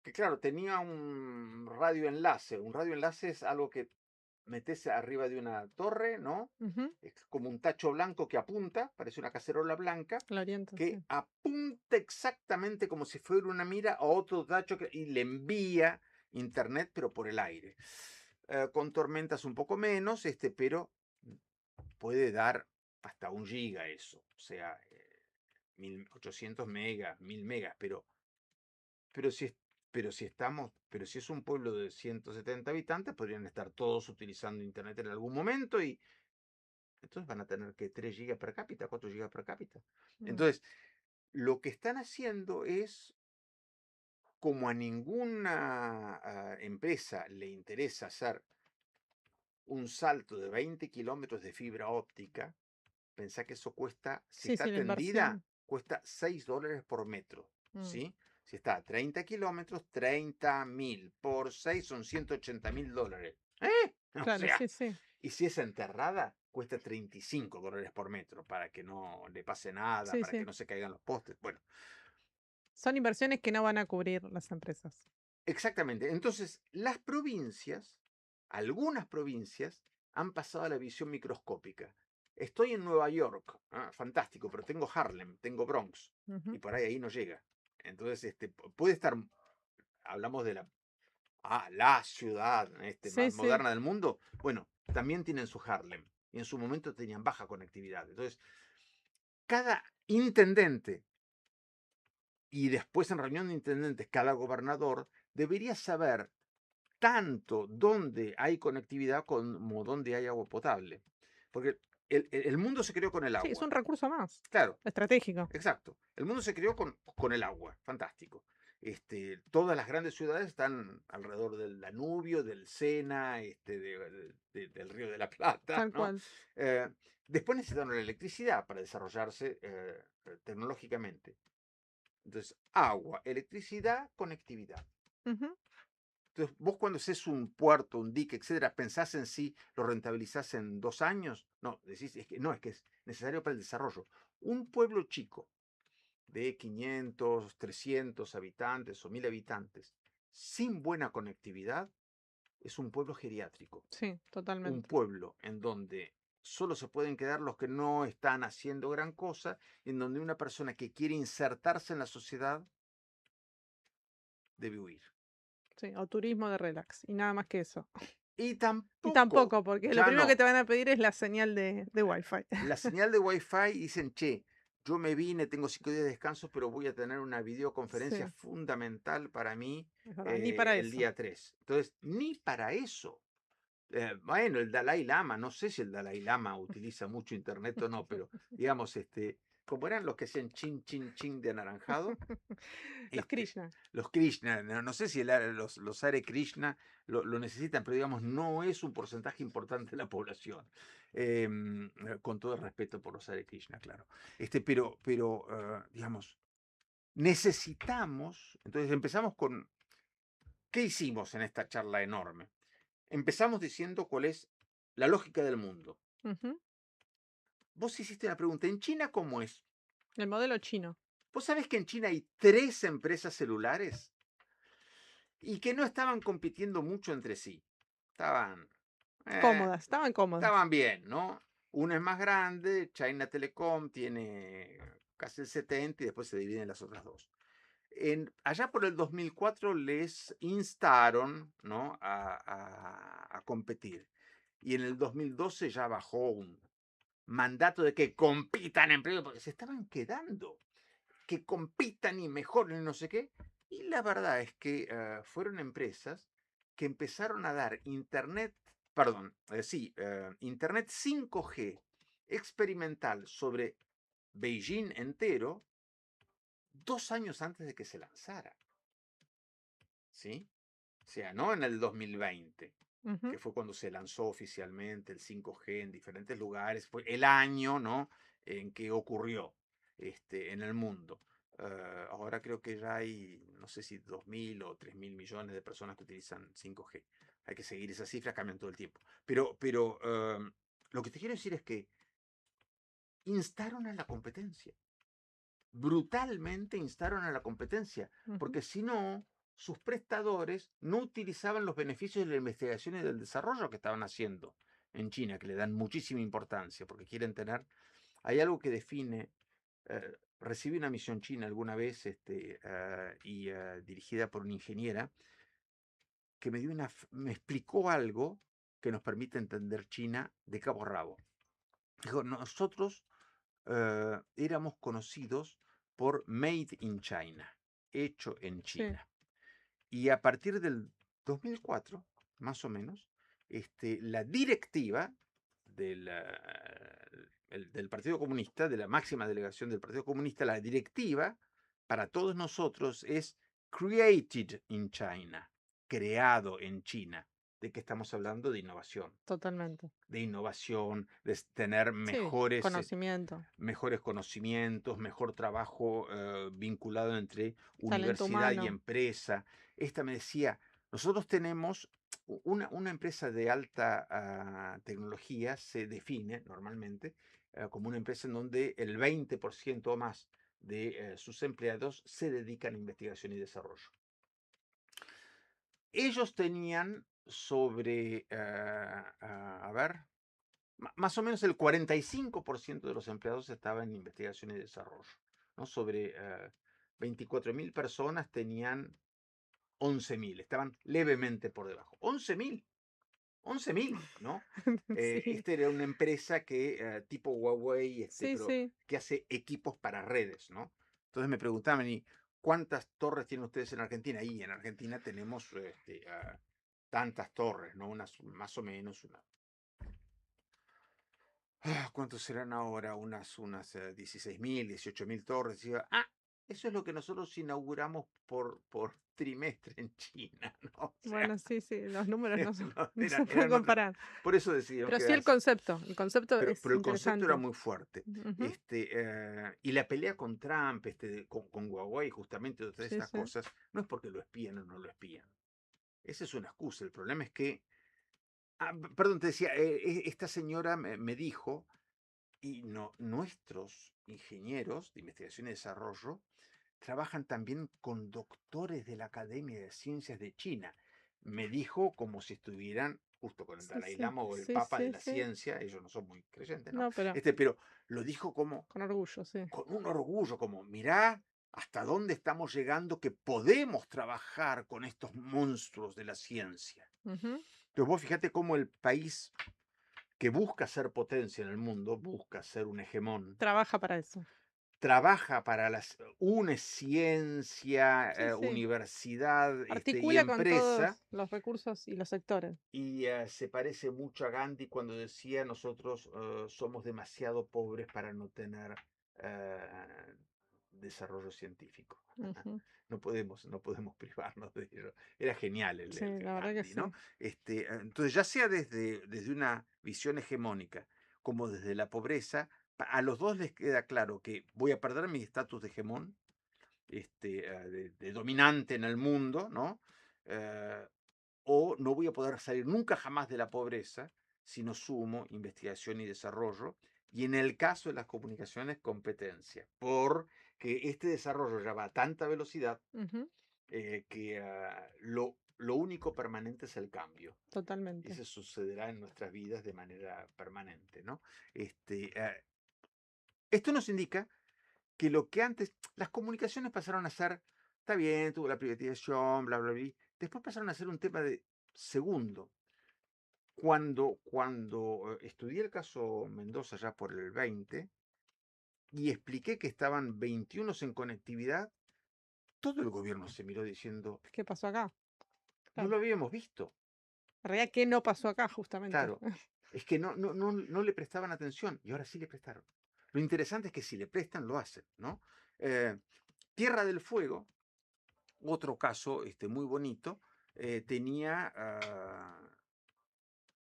que claro, tenía un radioenlace. Un radioenlace es algo que metes arriba de una torre, ¿no? Ujú. Es como un tacho blanco que apunta, parece una cacerola blanca, La oriento, que sí. apunta exactamente como si fuera una mira a otro tacho y le envía internet, pero por el aire. Con tormentas un poco menos, pero puede dar hasta 1 giga eso, o sea, 1800 megas, 1000 megas, pero si, pero si es un pueblo de 170 habitantes, podrían estar todos utilizando internet en algún momento y entonces van a tener que 3 gigas per cápita, 4 gigas per cápita. Mm. Entonces, lo que están haciendo es, como a ninguna empresa le interesa hacer un salto de 20 kilómetros de fibra óptica, pensá que eso cuesta, si Sí, sí, está la tendida, inversión. cuesta $6 por metro, Mm. ¿sí? Si está a 30 kilómetros, 30.000 por 6 son $180.000. ¿Eh? O Claro, sea, sí, sí. y si es enterrada, cuesta $35 por metro para que no le pase nada, Sí, para que sí. no se caigan los postes. Bueno, Son inversiones que no van a cubrir las empresas. exactamente. Entonces, las provincias, algunas provincias, han pasado a la visión microscópica. Estoy en Nueva York, fantástico, pero tengo Harlem, tengo Bronx, y Ujú. por ahí no llega. Entonces, puede estar, hablamos de la ciudad Sí, más sí. moderna del mundo. Bueno, también tienen su Harlem, y en su momento tenían baja conectividad. Entonces, cada intendente y después en reunión de intendentes, cada gobernador debería saber tanto dónde hay conectividad como dónde hay agua potable. Porque el mundo se creó con el Sí, es agua. un recurso más. Claro, Estratégico. exacto. El mundo se creó con el agua. Fantástico. Todas las grandes ciudades están alrededor del Danubio, del Sena, del Río de la Plata, Tal ¿no? cual. Eh, Después necesitaron la electricidad para desarrollarse tecnológicamente. Entonces, agua, electricidad, conectividad. Ujú. Entonces, vos cuando haces un puerto, un dique, etcétera, ¿pensás en sí, lo rentabilizás en 2 años? No, decís, es que no, es que es necesario para el desarrollo. Un pueblo chico de 500, 300 habitantes o 1000 habitantes, sin buena conectividad, es un pueblo geriátrico. Sí, Un totalmente. pueblo en donde solo se pueden quedar los que no están haciendo gran cosa, en donde una persona que quiere insertarse en la sociedad debe huir. Sí, o turismo de relax, y nada más que eso. Y Y tampoco, tampoco, porque lo ya primero que no. te van a pedir es la señal de Wi-Fi. La señal de Wi-Fi dicen, che, yo me vine, tengo 5 días de descanso, pero voy a tener una videoconferencia Sí, fundamental para mí es verdad, ni para el eso. día 3. Entonces, ni para eso. Bueno, el Dalai Lama, no sé si el Dalai Lama utiliza mucho internet o no, pero digamos, como eran los que hacían chin, chin, chin de anaranjado, Los este, Krishna. los Krishna, no sé si los Hare Krishna lo necesitan, pero digamos, no es un porcentaje importante de la población. Con todo el respeto por los Hare Krishna, claro. Pero digamos, necesitamos, entonces empezamos con, ¿qué hicimos en esta charla enorme? Empezamos diciendo cuál es la lógica del mundo. Ujú. Vos hiciste una pregunta, ¿en China cómo es? El modelo chino. ¿Vos sabés que en China hay 3 empresas celulares y que no estaban compitiendo mucho entre sí? Estaban, eh, Cómodas, estaban cómodas. estaban bien, ¿no? Una es más grande, China Telecom tiene casi el 70 y después se dividen las otras dos. Allá por el 2004 les instaron, ¿no?, a competir. Y en el 2012 ya bajó un mandato de que compitan en privado, porque se estaban quedando, que compitan y mejoren y no sé qué. Y la verdad es que fueron empresas que empezaron a dar internet, perdón, internet 5G experimental sobre Beijing entero 2 años antes de que se lanzara. ¿Sí? O sea, no en el 2020, Ujú. que fue cuando se lanzó oficialmente el 5G en diferentes lugares, fue el año, ¿no?, en que ocurrió en el mundo. Ahora creo que ya hay, no sé si 2.000 o 3.000 millones de personas que utilizan 5G. Hay que seguir esas cifras, cambian todo el tiempo. Pero lo que te quiero decir es que instaron a la competencia. Brutalmente instaron a la competencia, Ujú. porque si no, sus prestadores no utilizaban los beneficios de la investigación y del desarrollo que estaban haciendo en China, que le dan muchísima importancia, porque quieren tener, hay algo que define, recibí una misión china alguna vez dirigida por una ingeniera que me explicó algo que nos permite entender China de cabo a rabo. Dijo, nosotros éramos conocidos por Made in China, hecho en Sí, China. Y a partir del 2004, más o menos, la directiva del, del Partido Comunista, de la máxima delegación del Partido Comunista, la directiva para todos nosotros es Created in China, creado en China. ¿De qué estamos hablando? De innovación. totalmente. De innovación, de tener Sí, conocimiento, mejores conocimientos, mejor trabajo vinculado entre talento universidad y humano. empresa. Esta me decía, nosotros tenemos una empresa de alta tecnología, se define normalmente como una empresa en donde el 20% o más de sus empleados se dedican a investigación y desarrollo. Ellos tenían sobre, a ver, más o menos el 45% de los empleados estaba en investigación y desarrollo, ¿no? Sobre 24.000 personas tenían 11.000, estaban levemente por debajo. 11.000, ¿no? Sí, Esta era una empresa que, tipo Huawei, sí, pero sí. que hace equipos para redes, ¿no? Entonces me preguntaban, ¿y cuántas torres tienen ustedes en Argentina? Y en Argentina tenemos tantas torres, ¿no? Más o menos ¿cuántos serán ahora? Unas 16.000, 18.000 torres. Y eso es lo que nosotros inauguramos por trimestre en China, ¿no? Bueno, sí, sí, los números no, no, no se eran pueden otras. comparar. Por eso decidimos Pero sí quedarse. el concepto es Pero el concepto era interesante. muy fuerte. Ujú, Y la pelea con Trump, con Huawei, justamente, todas sí, estas sí. cosas, no es porque lo espían o no lo espían. Esa es una excusa. El problema es que. Perdón, te decía, esta señora me dijo, y no, nuestros ingenieros de investigación y desarrollo trabajan también con doctores de la Academia de Ciencias de China. Me dijo como si estuvieran justo con el Sí, Dalai sí, Lama o el sí, Papa de sí, la sí. ciencia, ellos no son muy creyentes, ¿no? No, pero Pero lo dijo como con orgullo, sí. con un orgullo, como mirá hasta dónde estamos llegando, que podemos trabajar con estos monstruos de la ciencia. Ujú. Entonces vos fíjate cómo el país que busca ser potencia en el mundo, busca ser un hegemón, Trabaja para eso. trabaja para une ciencia, Sí, sí. universidad, y Articula con empresa, todos los recursos y los sectores. y se parece mucho a Gandhi cuando decía nosotros somos demasiado pobres para no tener eh, desarrollo científico. Ujú. No podemos privarnos de ello. Era genial Sí, el la verdad que Gandhi, ¿no? sí. Entonces, ya sea desde una visión hegemónica como desde la pobreza, a los dos les queda claro que voy a perder mi estatus de hegemón, de dominante en el mundo, ¿no? Eh, o no voy a poder salir nunca jamás de la pobreza si no sumo investigación y desarrollo, y en el caso de las comunicaciones, competencia, porque este desarrollo ya va a tanta velocidad Ujú, que lo único permanente es el cambio. Y totalmente. eso sucederá en nuestras vidas de manera permanente, ¿no? Esto nos indica que lo que antes, las comunicaciones pasaron a ser, está bien, tuvo la privatización, bla, bla, bla, después pasaron a ser un tema de segundo. Cuando estudié el caso Mendoza ya por el 20 y expliqué que estaban 21 en conectividad, todo el gobierno se miró diciendo, ¿Qué pasó acá? no Claro. lo habíamos visto. En realidad, ¿qué no pasó acá, justamente? Claro, es que no le prestaban atención y ahora sí le prestaron. Lo interesante es que si le prestan, lo hacen, ¿no? Eh, Tierra del Fuego, otro caso muy bonito, tenía,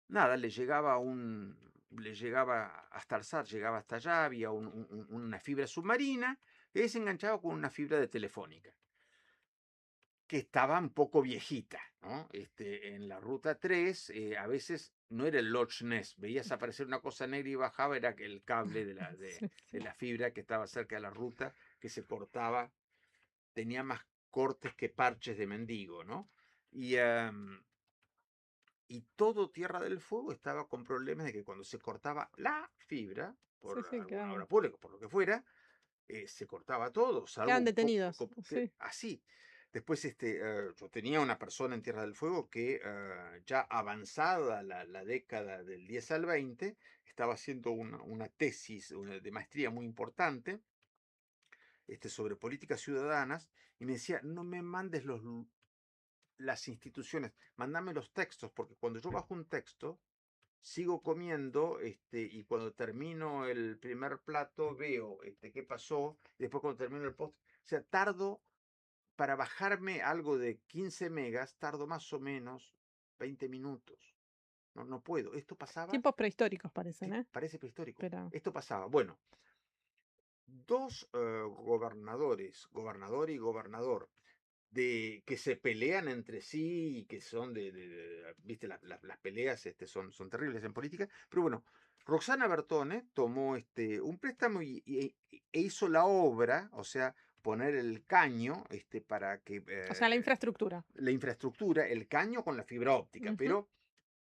nada, le llegaba hasta Alzar, llegaba hasta allá, había una fibra submarina que se enganchaba con una fibra de telefónica, que estaba un poco viejita, ¿no? En la ruta 3, a veces no era el Loch Ness, veías aparecer una cosa negra y bajaba, era el cable de la, de, Sí, de sí. la fibra que estaba cerca de la ruta, que se cortaba, tenía más cortes que parches de mendigo, ¿no? Y, y todo Tierra del Fuego estaba con problemas de que cuando se cortaba la fibra, Sí, por sí, alguna obra pública, por lo que fuera, se cortaba todo, salvo quedan un poco, detenidos. Sí. así. Después yo tenía una persona en Tierra del Fuego que ya avanzada la década del 10 al 20, estaba haciendo una tesis de maestría muy importante sobre políticas ciudadanas y me decía, no me mandes las instituciones, mandame los textos, porque cuando yo bajo un texto, sigo comiendo, y cuando termino el primer plato veo qué pasó, y después cuando termino el post, o sea, tardo para bajarme algo de 15 megas, tardo más o menos 20 minutos. No puedo. Esto pasaba, Tiempos prehistóricos parecen, ¿eh? parece prehistórico. Pero Esto pasaba. Bueno, dos gobernadores, gobernador y gobernador, que se pelean entre sí y que son viste, las peleas son terribles en política, pero bueno, Roxana Bertone tomó un préstamo e hizo la obra, o sea, poner el caño para que o sea, la infraestructura. la infraestructura, el caño con la fibra óptica, Ujú, pero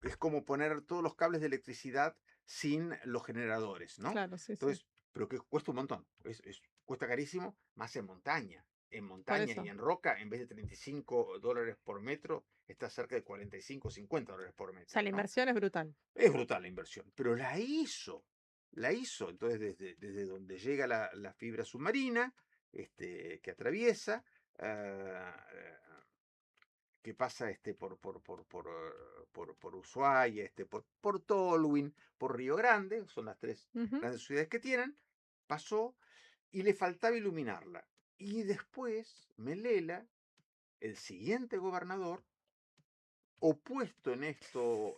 es como poner todos los cables de electricidad sin los generadores, ¿no? claro, sí, sí. Entonces, pero que cuesta un montón, cuesta carísimo, más en montaña. En Por montaña y eso. en roca, en vez de $35 por metro, está cerca de 45 $50 por O sea, metro, la ¿no? inversión es brutal. Es brutal la inversión, pero la hizo. Entonces, desde donde llega la fibra submarina, que atraviesa, eh, que pasa por Ushuaia, por Tolwyn, por Río Grande, son las tres Ujú, grandes ciudades que tienen, pasó y le faltaba iluminarla. Y después Melela, el siguiente gobernador, opuesto en esto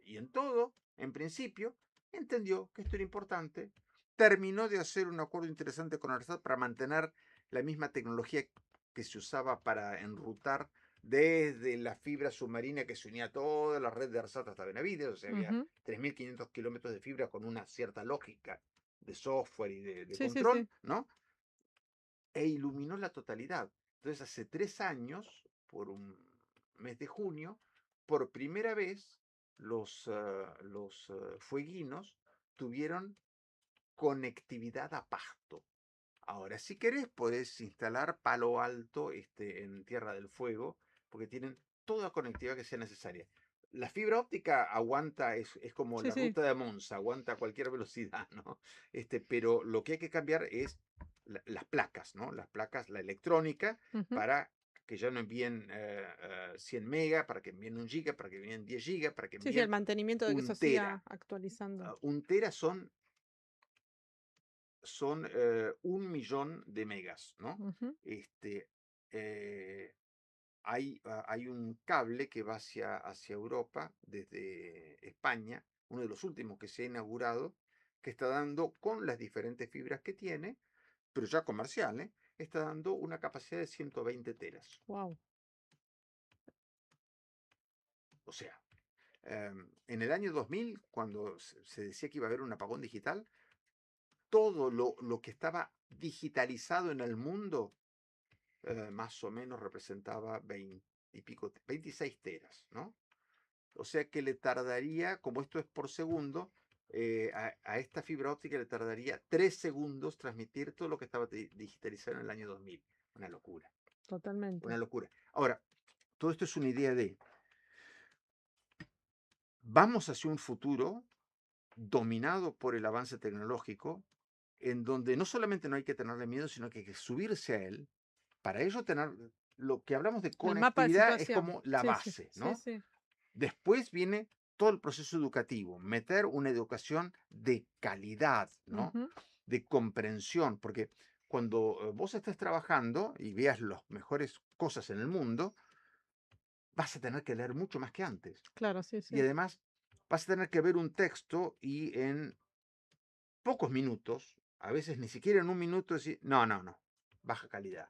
y en todo, en principio, entendió que esto era importante, terminó de hacer un acuerdo interesante con Arsat para mantener la misma tecnología que se usaba para enrutar desde la fibra submarina que se unía a toda la red de Arsat hasta Benavides, o sea, había Ujú. 3.500 kilómetros de fibra con una cierta lógica de software y de Sí, sí, control, sí. ¿no? E iluminó la totalidad. Entonces, hace 3 años, por un mes de junio, por primera vez los fueguinos tuvieron conectividad a pasto. Ahora, si querés, podés instalar Palo Alto en Tierra del Fuego, porque tienen toda la conectividad que sea necesaria. La fibra óptica aguanta, es como Sí, la sí. ruta de Monza, aguanta a cualquier velocidad, ¿no? Pero lo que hay que cambiar es las placas, ¿no? Las placas, la electrónica, Ujú. para que ya no envíen 100 megas, para que envíen 1 giga, para que envíen 10 gigas, para que Sí, sí, el envíen mantenimiento de que eso 1 tera. siga actualizando. 1 tera son 1 millón de megas, ¿no? Ujú. Este, eh, hay un cable que va hacia Europa desde España, uno de los últimos que se ha inaugurado, que está dando, con las diferentes fibras que tiene, pero ya comercial, ¿eh? Está dando una capacidad de 120 teras. Wow. O sea, en el año 2000, cuando se decía que iba a haber un apagón digital, todo lo que estaba digitalizado en el mundo más o menos representaba 20 y pico, 26 teras, ¿no? O sea que le tardaría, como esto es por segundo, a esta fibra óptica le tardaría 3 segundos transmitir todo lo que estaba digitalizado en el año 2000. Una locura, Totalmente. una locura. Ahora, todo esto es una idea de, vamos hacia un futuro dominado por el avance tecnológico, en donde no solamente no hay que tenerle miedo, sino que hay que subirse a él. Para ello, tener lo que hablamos de El mapa de conectividad es situación. como la Sí, sí, base, sí, ¿no? sí. Después viene todo el proceso educativo, meter una educación de calidad, ¿no? Ujú. De comprensión, porque cuando vos estés trabajando y veas las mejores cosas en el mundo, vas a tener que leer mucho más que antes. Claro, sí, Y sí. además vas a tener que ver un texto y en pocos minutos, a veces ni siquiera en un minuto, decir, no, no, no, baja calidad.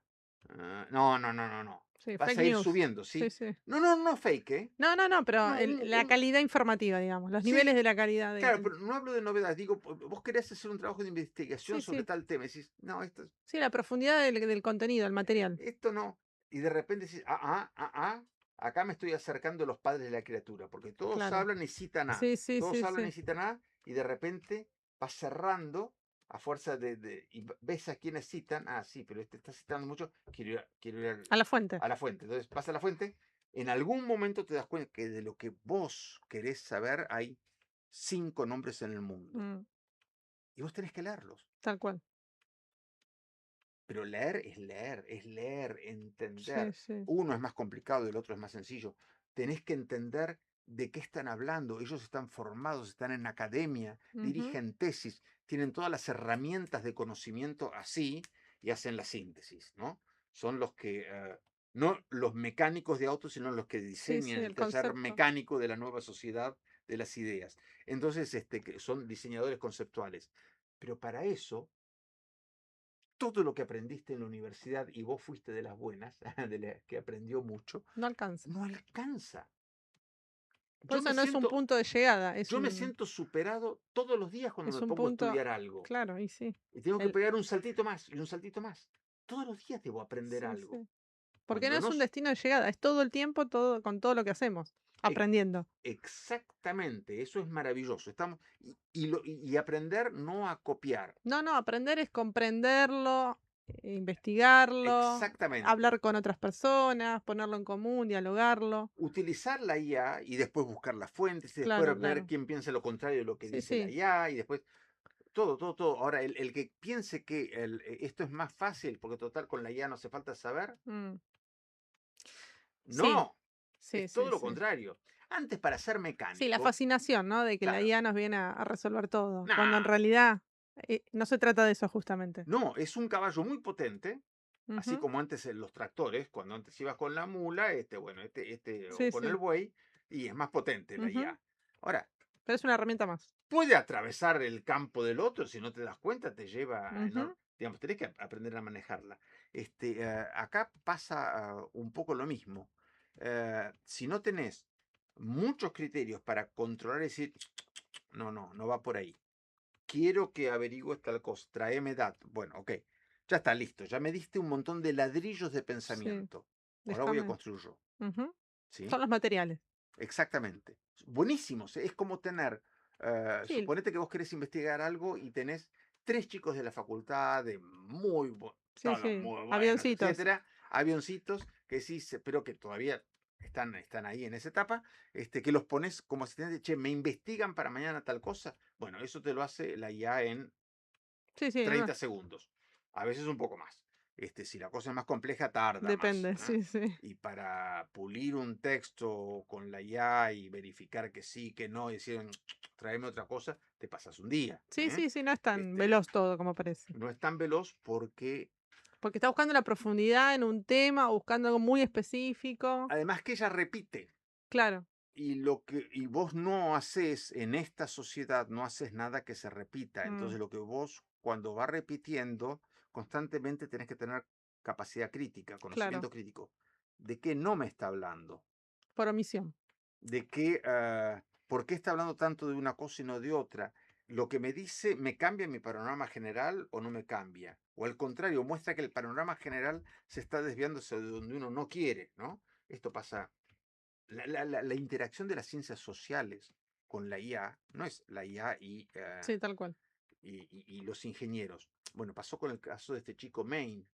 No, no, no, no, no. Sí, Vas fake a ir news. subiendo, Sí, ¿sí? sí. No, no, no fake, ¿eh? No, no, no, pero No, la calidad informativa, digamos, los niveles sí, de la calidad claro, pero no hablo de novedades. Digo, vos querés hacer un trabajo de investigación Sí, sobre sí. tal tema. Y decís, no, Sí, la profundidad del contenido, el material. esto no. Y de repente decís, acá me estoy acercando a los padres de la criatura, porque todos Claro. hablan y citan A. Sí, sí, Todos sí, hablan y sí. citan A, y de repente vas cerrando a fuerza y ves a quienes citan. Ah, sí, pero este está citando mucho, quiero ir A la fuente. a la fuente. Entonces vas a la fuente. En algún momento te das cuenta que de lo que vos querés saber hay 5 nombres en el mundo. Mm, Y vos tenés que leerlos. tal cual. Pero leer, Sí, entender. sí. Uno es más complicado y el otro es más sencillo. Tenés que entender de qué están hablando. Ellos están formados, están en academia, Ujú. dirigen tesis, tienen todas las herramientas de conocimiento así y hacen la síntesis, ¿no? Son los que, no los mecánicos de autos, sino los que Sí, sí, diseñan el el taller concepto. mecánico de la nueva sociedad de las ideas. Entonces, que son diseñadores conceptuales. Pero para eso todo lo que aprendiste en la universidad y vos fuiste de las buenas, de las que aprendió mucho, No alcanza. no alcanza. Por Yo eso me no es un siento, punto de llegada, yo me siento superado todos los días cuando es me un pongo a punto, estudiar algo. claro, y sí. Y tengo que El, pegar un saltito más y un saltito más. Todos los días debo aprender sí, algo. sí. Porque no Cuando es no... un destino de llegada, es todo el tiempo, todo, con todo lo que hacemos, e- aprendiendo. Exactamente, eso es maravilloso. Y aprender no a copiar. No, no, aprender es comprenderlo, investigarlo, Exactamente. hablar con otras personas, ponerlo en común, dialogarlo. Utilizar la IA y después buscar las fuentes y Claro, después ver claro. quién piensa lo contrario de lo que Sí, dice la sí. IA y después todo, todo, todo. Ahora, el que piense que esto es más fácil, porque total con la IA no hace falta saber, Mm, sí, no, sí, es sí, todo lo sí. contrario. Antes, para ser Sí, la mecánico, fascinación, ¿no? De que la claro, IA nos viene a resolver todo, cuando en nah, realidad no se trata de eso justamente. no, es un caballo muy potente, Así Ujú. como antes en los tractores, cuando antes ibas con la mula, o Sí, con el sí. buey, y es más potente la Ujú. IA. Ahora, Pero es una herramienta más. puede atravesar el campo del otro, si no te das cuenta, te lleva Ujú. digamos, tenés que aprender a manejarla. Acá pasa un poco lo mismo. Si no tenés muchos criterios para controlar y decir, no va por ahí. Quiero que averigües tal cosa, tráeme datos. Bueno, ok, ya está listo, ya me diste un montón de ladrillos de Sí, pensamiento. Ahora voy a déjame. construir yo, Ujú. ¿sí? Son los materiales. Exactamente. Buenísimos. Es como tener, Sí, suponete que vos querés investigar algo y tenés tres chicos de la facultad, sí, todos sí. muy buenos, Avioncitos. etcétera, avioncitos, que sí, pero que todavía están ahí en esa etapa, que los pones como asistente, che, me investigan para mañana tal cosa. Bueno, eso te lo hace la IA en Sí, sí, 30 segundos, a veces un poco más. Si la cosa es más compleja, tarda más. depende. Sí, sí. Y para pulir un texto con la IA y verificar que sí, que no, y decir, tráeme otra cosa, te pasas un día. Sí, sí, sí, no es tan Este, veloz todo como parece. no es tan veloz porque, Porque está buscando la profundidad en un tema, o buscando algo muy específico. además que ella repite, Claro. y vos no haces en esta sociedad, no haces nada que se repita. Mm, Entonces lo que vos, cuando va repitiendo, constantemente tenés que tener capacidad crítica, claro. conocimiento crítico. ¿De qué no me está hablando? Por omisión. De qué, por qué está hablando tanto de una cosa y no de otra. Lo que me dice, ¿me cambia mi panorama general o no me cambia? O al contrario, muestra que el panorama general se está desviando hacia donde uno no quiere, ¿no? Esto pasa. La interacción de las ciencias sociales con la IA no es la IA Sí, tal cual. y los ingenieros. Bueno, pasó con el caso de este chico Maine,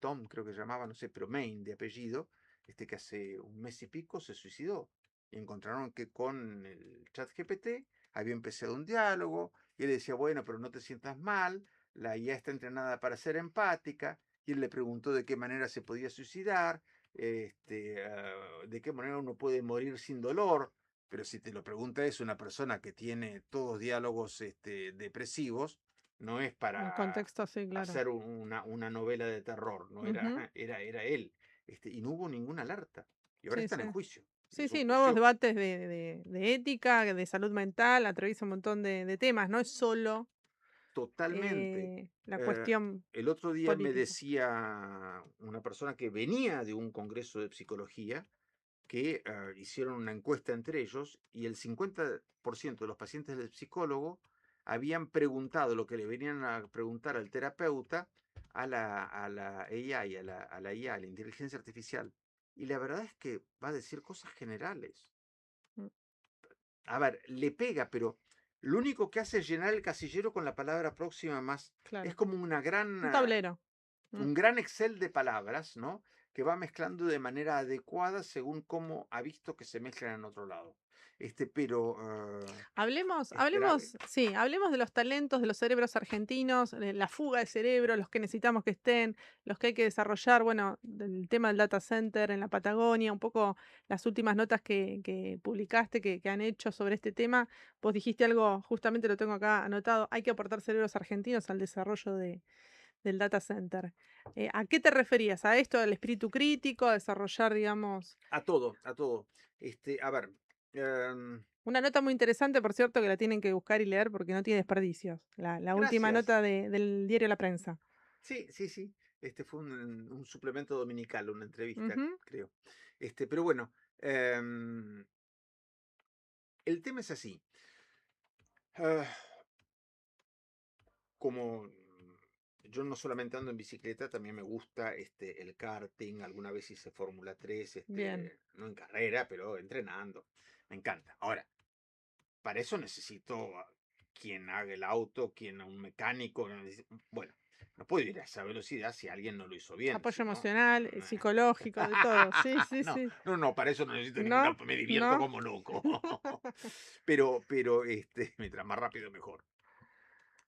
Tom creo que se llamaba, no sé, pero Maine de apellido, que hace un mes y pico se suicidó. Y encontraron que con el chat GPT había empezado un diálogo y él decía, bueno, pero no te sientas mal, la IA está entrenada para ser empática, y él le preguntó de qué manera se podía suicidar, de qué manera uno puede morir sin dolor, pero si te lo pregunta es una persona que tiene todos diálogos depresivos, no es En para contexto, sí, claro. hacer una novela de terror, no era, Ujú. era él, y no hubo ninguna alerta, y ahora Sí, están en sí. juicio. Sí, Es un sí, nuevos juicio debates de ética, de salud mental, atraviesa un montón de temas, no es solo totalmente. la Eh, cuestión el otro día me política. decía una persona que venía de un congreso de psicología que hicieron una encuesta entre ellos y el 50% de los pacientes del psicólogo habían preguntado lo que le venían a preguntar al terapeuta a la AI, a la IA, a la inteligencia artificial. Y la verdad es que va a decir cosas generales. Mm, A ver, le pega, pero lo único que hace es llenar el casillero con la palabra próxima más. Es claro. como Un tablero. Mm. un gran Excel de palabras, ¿no? Que va mezclando de manera adecuada según cómo ha visto que se mezclan en otro lado. Pero es grave. Hablemos de los talentos de los cerebros argentinos, de la fuga de cerebros, los que necesitamos que estén, los que hay que desarrollar, bueno, del tema del data center en la Patagonia, un poco las últimas notas que publicaste, que han hecho sobre este tema. Vos dijiste algo, justamente lo tengo acá anotado, hay que aportar cerebros argentinos al desarrollo del data center. ¿A qué te referías? ¿A esto, al espíritu crítico, a desarrollar, digamos? A todo, a todo. A ver, em, Una nota muy interesante, por cierto, que la tienen que buscar y leer porque no tiene desperdicios. La última gracias. nota del diario La Prensa. Sí, sí, sí. Este fue un suplemento dominical, una entrevista, Ujú. creo. Pero bueno, el tema es así. Ah, como yo no solamente ando en bicicleta, también me gusta el karting, alguna vez hice Fórmula 3, Bien. no en carrera, pero entrenando. Me encanta. Ahora, para eso necesito a quien haga el auto, un mecánico. Bueno, no puedo ir a esa velocidad si alguien no lo hizo bien, Apoyo si no. emocional, psicológico, de todo. Sí, sí, No, sí. no, no, para eso no necesito ningún ¿No? auto, me divierto ¿No? como loco. Pero, mientras más rápido mejor.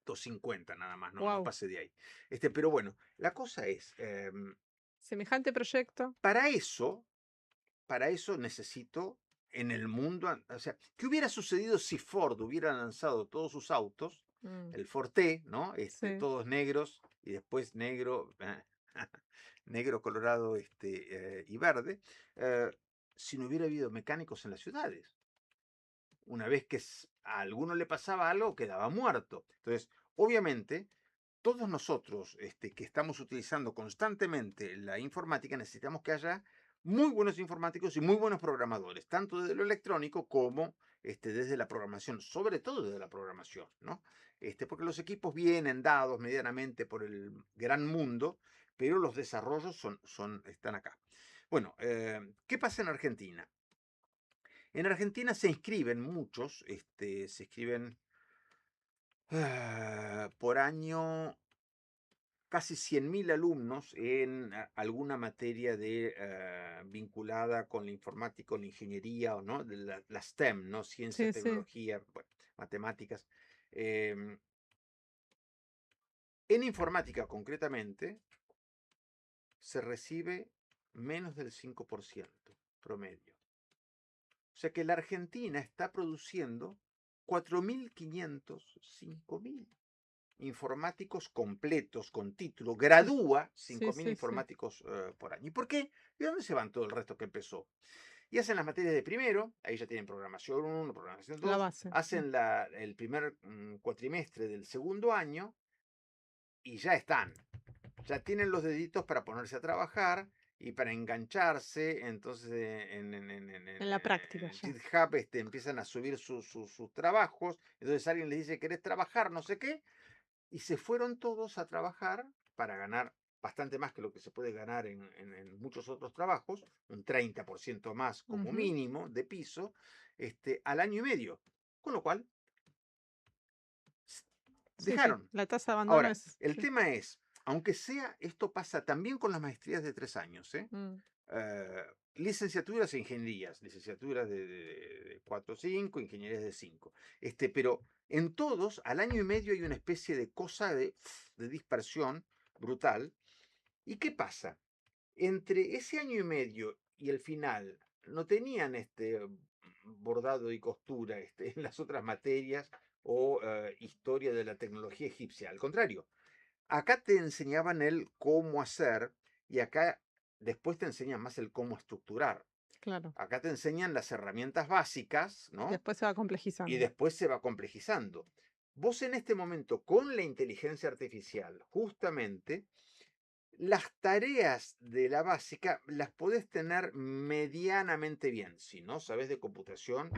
250 nada más, no Wow. pase de ahí. Pero bueno, la cosa es, Semejante proyecto. para eso, necesito en el mundo, o sea, ¿qué hubiera sucedido si Ford hubiera lanzado todos sus autos, Mm, el Ford T, ¿no? sí. Todos negros y después negro, negro, colorado y verde, eh, si no hubiera habido mecánicos en las ciudades. Una vez que a alguno le pasaba algo, quedaba muerto. Entonces, obviamente, todos nosotros que estamos utilizando constantemente la informática, necesitamos que haya muy buenos informáticos y muy buenos programadores, tanto desde lo electrónico como desde la programación, sobre todo desde la programación, ¿no? Porque los equipos vienen dados medianamente por el gran mundo, pero los desarrollos están acá. Bueno, ¿qué pasa en Argentina? En Argentina se inscriben muchos, se inscriben por año casi 100.000 alumnos en alguna materia vinculada con la informática o la ingeniería, o ¿no? de la STEM, ¿no? Ciencia, Sí, sí. tecnología, bueno, matemáticas. En informática, concretamente, se recibe menos del 5% promedio. O sea que la Argentina está produciendo 4.500, 5.000 informáticos completos con título, gradúa Sí, 5.000 sí, sí. informáticos por año. ¿Y por qué? ¿De dónde se van todo el resto que empezó? Y hacen las materias de primero, ahí ya tienen programación 1, programación La 2, base. hacen el primer cuatrimestre del segundo año y ya tienen los deditos para ponerse a trabajar y para engancharse. Entonces En la práctica en ya. GitHub empiezan a subir sus trabajos. Entonces alguien les dice, ¿querés trabajar? No sé qué, y se fueron todos a trabajar para ganar bastante más que lo que se puede ganar en muchos otros trabajos, un 30% más como Ujú. mínimo de piso, al año y medio. Con lo cual, s- Sí, sí. dejaron. La tasa de abandono Ahora, es. el Sí. tema es, aunque sea, esto pasa también con las maestrías de 3 años, ¿eh? Mm. Licenciaturas e ingenierías, licenciaturas de 4 o 5, ingenierías de 5. Pero en todos, al año y medio hay una especie de cosa de dispersión brutal. ¿Y qué pasa? Entre ese año y medio y el final, no tenían bordado y costura en las otras materias o historia de la tecnología egipcia. Al contrario, acá te enseñaban el cómo hacer y acá después te enseñan más el cómo estructurar. Claro. Acá te enseñan las herramientas básicas, ¿no? Después se va Y complejizando. después se va complejizando. Vos en este momento, con la inteligencia artificial, justamente, las tareas de la básica las podés tener medianamente bien. Si no sabes de computación,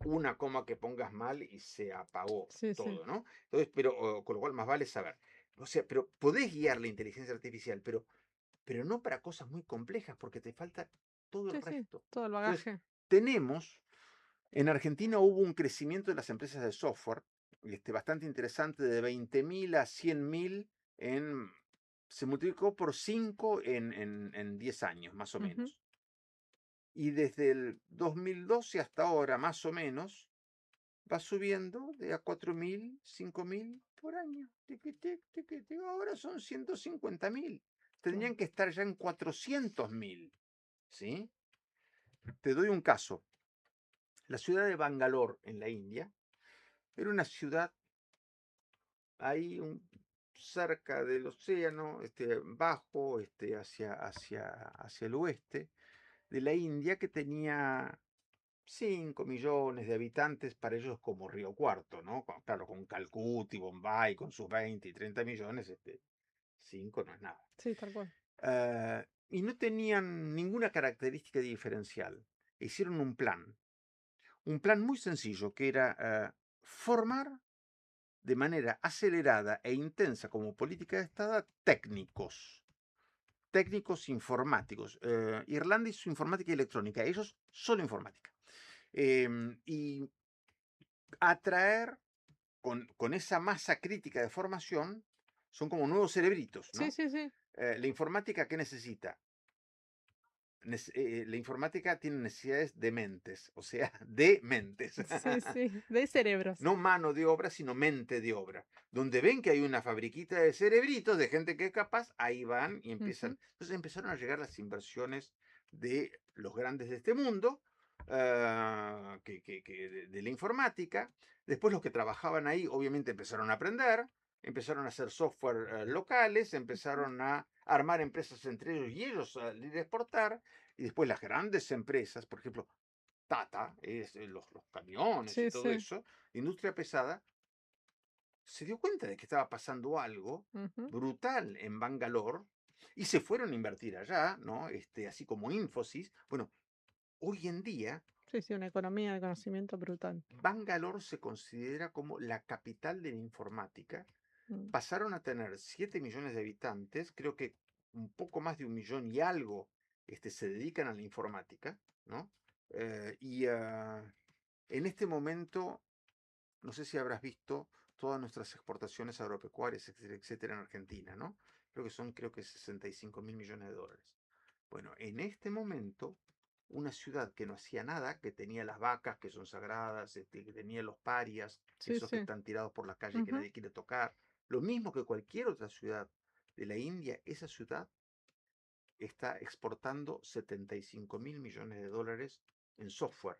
una coma que pongas mal y se apagó Sí, sí. todo, ¿no? Entonces, con lo cual más vale saber. O sea, pero podés guiar la inteligencia artificial, pero no para cosas muy complejas, porque te falta todo el Sí, sí. resto. Todo el Entonces, bagaje. en Argentina hubo un crecimiento de las empresas de software bastante interesante, de 20.000 a 100.000 se multiplicó por 5 en 10 años, más o Ujú. menos. Y desde el 2012 hasta ahora, más o menos, va subiendo de a 4.000, 5.000 por año. Tiqui, tic, tiqui, tic. Ahora son 150.000. Claro. Tendrían que estar ya en 400.000. ¿Sí? Te doy un caso. La ciudad de Bangalore, en la India, era una ciudad ahí cerca del océano, bajo, hacia el oeste de la India, que tenía 5 millones de habitantes, para ellos como Río Cuarto, ¿no? Claro, con Calcuta y Bombay, con sus 20 y 30 millones, 5 no es nada. Sí, tal cual. Y no tenían ninguna característica diferencial. Hicieron un plan muy sencillo, que era formar de manera acelerada e intensa como política de Estado técnicos informáticos. Irlanda hizo informática y electrónica, ellos solo informática. Y atraer con esa masa crítica de formación, son como nuevos cerebritos, Sí, ¿no? sí, sí. La informática, ¿qué necesita? La informática tiene necesidades de mentes, o sea, de mentes. Sí, sí. De cerebros. No mano de obra, sino mente de obra. Donde ven que hay una fabriquita de cerebritos, de gente que es capaz, ahí van y empiezan. Ujú. Entonces empezaron a llegar las inversiones de los grandes de este mundo, de la informática. Después los que trabajaban ahí, obviamente, empezaron a aprender, empezaron a hacer software locales, empezaron a armar empresas entre ellos y ellos salir a exportar, y después las grandes empresas, por ejemplo, Tata, los camiones y Sí, todo sí. eso, industria pesada, se dio cuenta de que estaba pasando algo Ujú. brutal en Bangalore y se fueron a invertir allá, ¿no? Así como Infosys. Bueno, hoy en día Sí, sí, una economía de conocimiento brutal. Bangalore se considera como la capital de la informática. Mm. Pasaron a tener 7 millones de habitantes, creo que un poco más de 1 millón y algo se dedican a la informática, ¿no? En este momento, no sé si habrás visto todas nuestras exportaciones agropecuarias, etcétera, etcétera, en Argentina, ¿no? Creo que 65.000 millones de dólares. Bueno, en este momento, una ciudad que no hacía nada, que tenía las vacas que son sagradas, que tenía los parias, Sí, esos que sí. están tirados por la calle que Ujú. nadie quiere tocar, lo mismo que cualquier otra ciudad de la India, esa ciudad está exportando 75.000 millones de dólares en software.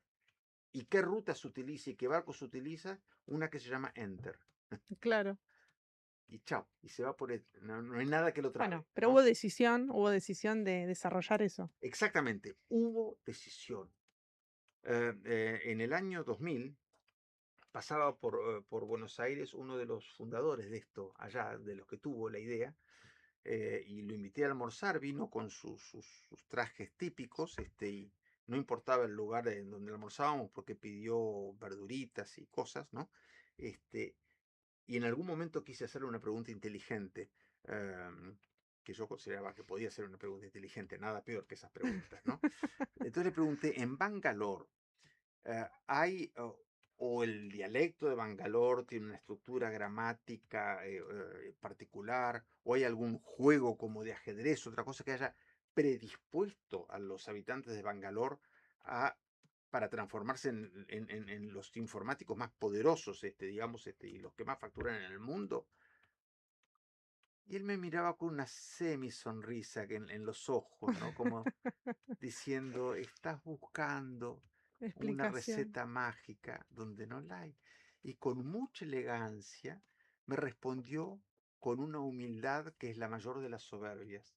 ¿Y qué rutas utiliza y qué barcos utiliza? Una que se llama Enter. Claro. Y chao, y se va por no, no hay nada que lo Bueno, trabe, pero ¿no? hubo decisión de desarrollar eso. Exactamente, hubo decisión. En el año 2000 pasaba por Buenos Aires uno de los fundadores de esto, allá, de los que tuvo la idea, y lo invité a almorzar, vino con sus trajes típicos, y no importaba el lugar en donde almorzábamos porque pidió verduritas y cosas, ¿no? Este, y en algún momento quise hacerle una pregunta inteligente, em, que yo consideraba que podía ser una pregunta inteligente, nada peor que esas preguntas, ¿no? Entonces le pregunté, en Bangalore, hay, o el dialecto de Bangalore tiene una estructura gramática particular, o hay algún juego como de ajedrez, otra cosa que haya predispuesto a los habitantes de Bangalore a, para transformarse en los informáticos más poderosos, digamos, y los que más facturan en el mundo. Y él me miraba con una semi sonrisa en los ojos, ¿no? Como diciendo, estás buscando una Explicación. receta mágica donde no la hay. Y con mucha elegancia me respondió con una humildad que es la mayor de las soberbias.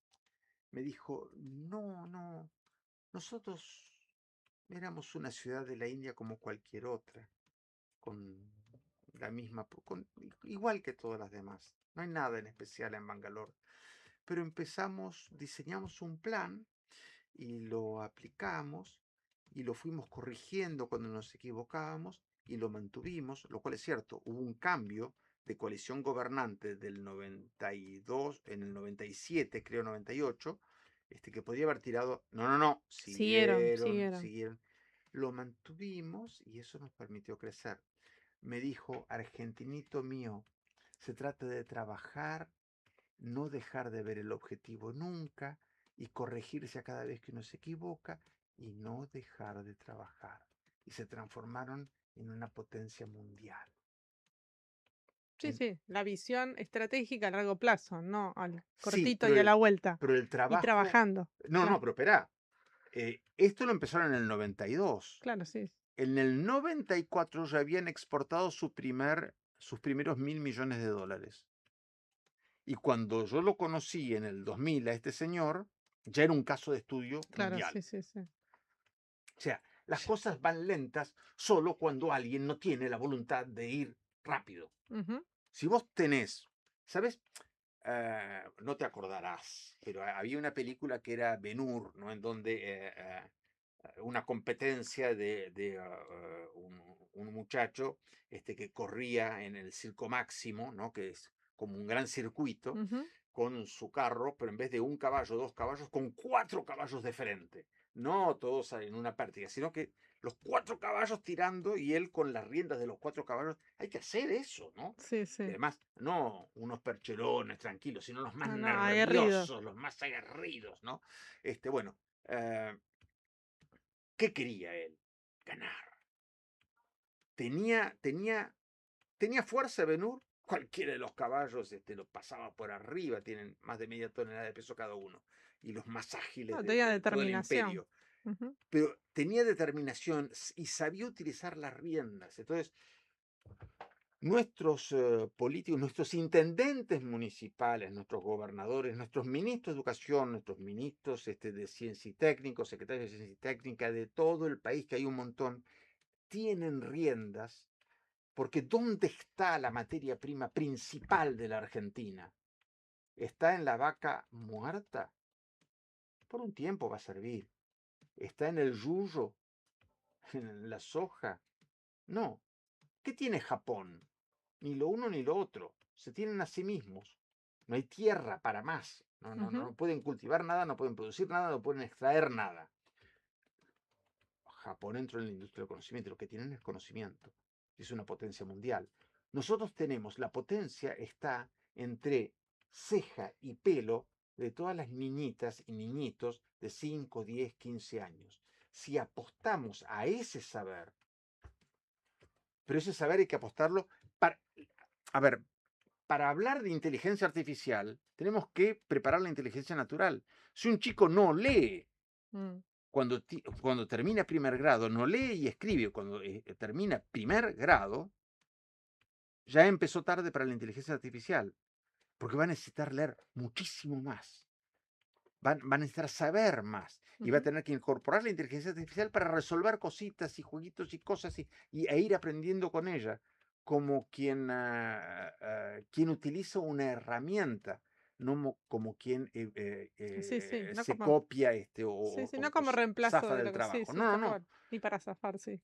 Me dijo, no, no, nosotros éramos una ciudad de la India como cualquier otra, con la misma, igual que todas las demás. No hay nada en especial en Bangalore. Pero diseñamos un plan y lo aplicamos y lo fuimos corrigiendo cuando nos equivocábamos y lo mantuvimos, lo cual es cierto, hubo un cambio de coalición gobernante del 92, en el 97, creo 98, que podía haber tirado, no, no, no, Siguieron, siguieron, siguieron. siguieron, lo mantuvimos y eso nos permitió crecer. Me dijo, argentinito mío, se trata de trabajar, no dejar de ver el objetivo nunca y corregirse a cada vez que uno se equivoca y no dejar de trabajar. Y se transformaron en una potencia mundial. Sí, sí, la visión estratégica a largo plazo, no al Sí, cortito y a la vuelta. pero el Y trabajo... trabajando. No, no, Claro, pero espera. Esto lo empezaron en el 92. claro, sí. En el 94 ya habían exportado sus primeros 1.000 millones de dólares. Y cuando yo lo conocí en el 2000 a este señor, ya era un caso de estudio Claro, mundial. sí, sí, sí. O sea, las cosas van lentas solo cuando alguien no tiene la voluntad de ir rápido. Ujú. Si vos tenés, ¿sabes? No te acordarás, pero había una película que era Ben-Hur, ¿no? En donde una competencia de un muchacho que corría en el Circo Máximo, ¿no? Que es como un gran circuito, Ujú. con su carro, pero en vez de un caballo, dos caballos, con 4 caballos de frente. No todos en una pértiga, sino que los 4 caballos tirando y él con las riendas de los 4 caballos. Hay que hacer eso, ¿no? Sí, Y sí. además, no unos percherones tranquilos, sino los más No, no, aguerrido. nerviosos, los más aguerridos, ¿no? Bueno, ¿qué quería él? Ganar. Tenía fuerza Ben-Hur. Cualquiera de los caballos lo pasaba por arriba, tienen más de media tonelada de peso cada uno, y los más ágiles No, de, tenía de todo el determinación. imperio. Ujú. Pero tenía determinación y sabía utilizar las riendas. Entonces, Nuestros políticos, nuestros intendentes municipales, nuestros gobernadores, nuestros ministros de educación, nuestros ministros de ciencia y técnicos, secretarios de ciencia y técnica de todo el país, que hay un montón, tienen riendas, porque ¿dónde está la materia prima principal de la Argentina? ¿Está en la vaca muerta? Por un tiempo va a servir. ¿Está en el yuyo? ¿En la soja? No. ¿Qué tiene Japón? Ni lo uno ni lo otro. Se tienen a sí mismos. No hay tierra para más. Ujú. No pueden cultivar nada, no pueden producir nada, no pueden extraer nada. Japón entró en la industria del conocimiento. Lo que tienen es conocimiento. Es una potencia mundial. Nosotros tenemos, la potencia está entre ceja y pelo de todas las niñitas y niñitos de 5, 10, 15 años. Si apostamos a ese saber, pero ese saber hay que apostarlo para... A ver, para hablar de inteligencia artificial, tenemos que preparar la inteligencia natural. Si un chico no lee Mm. cuando termina primer grado, no lee y escribe cuando termina primer grado, ya empezó tarde para la inteligencia artificial, porque va a necesitar leer muchísimo más. Va a necesitar saber más y va a Ujú. tener que incorporar la inteligencia artificial para resolver cositas y jueguitos y cosas e ir aprendiendo con ella, como quien utiliza una herramienta, no como quien Sí, sí, no se como, copia sí, sí, no o como reemplazo zafa de del lo que, sí, trabajo. sí, No, no, tal no. cual. Ni para zafar, sí.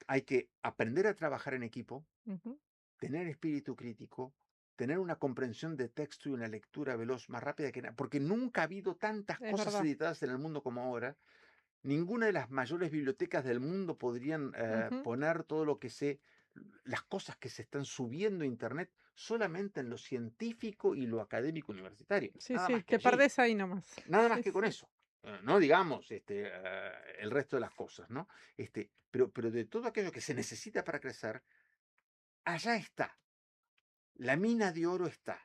Hay que aprender a trabajar en equipo, Ujú. tener espíritu crítico, tener una comprensión de texto y una lectura veloz más rápida que nada, porque nunca ha habido tantas Es cosas verdad. editadas en el mundo como ahora. Ninguna de las mayores bibliotecas del mundo podrían Ujú. poner las cosas que se están subiendo a Internet solamente en lo científico y lo académico universitario. Sí, Nada sí, más que te allí, perdés ahí nomás. nada más Sí, que con sí. eso. No digamos el resto de las cosas, ¿no? Pero de todo aquello que se necesita para crecer, allá está. La mina de oro está.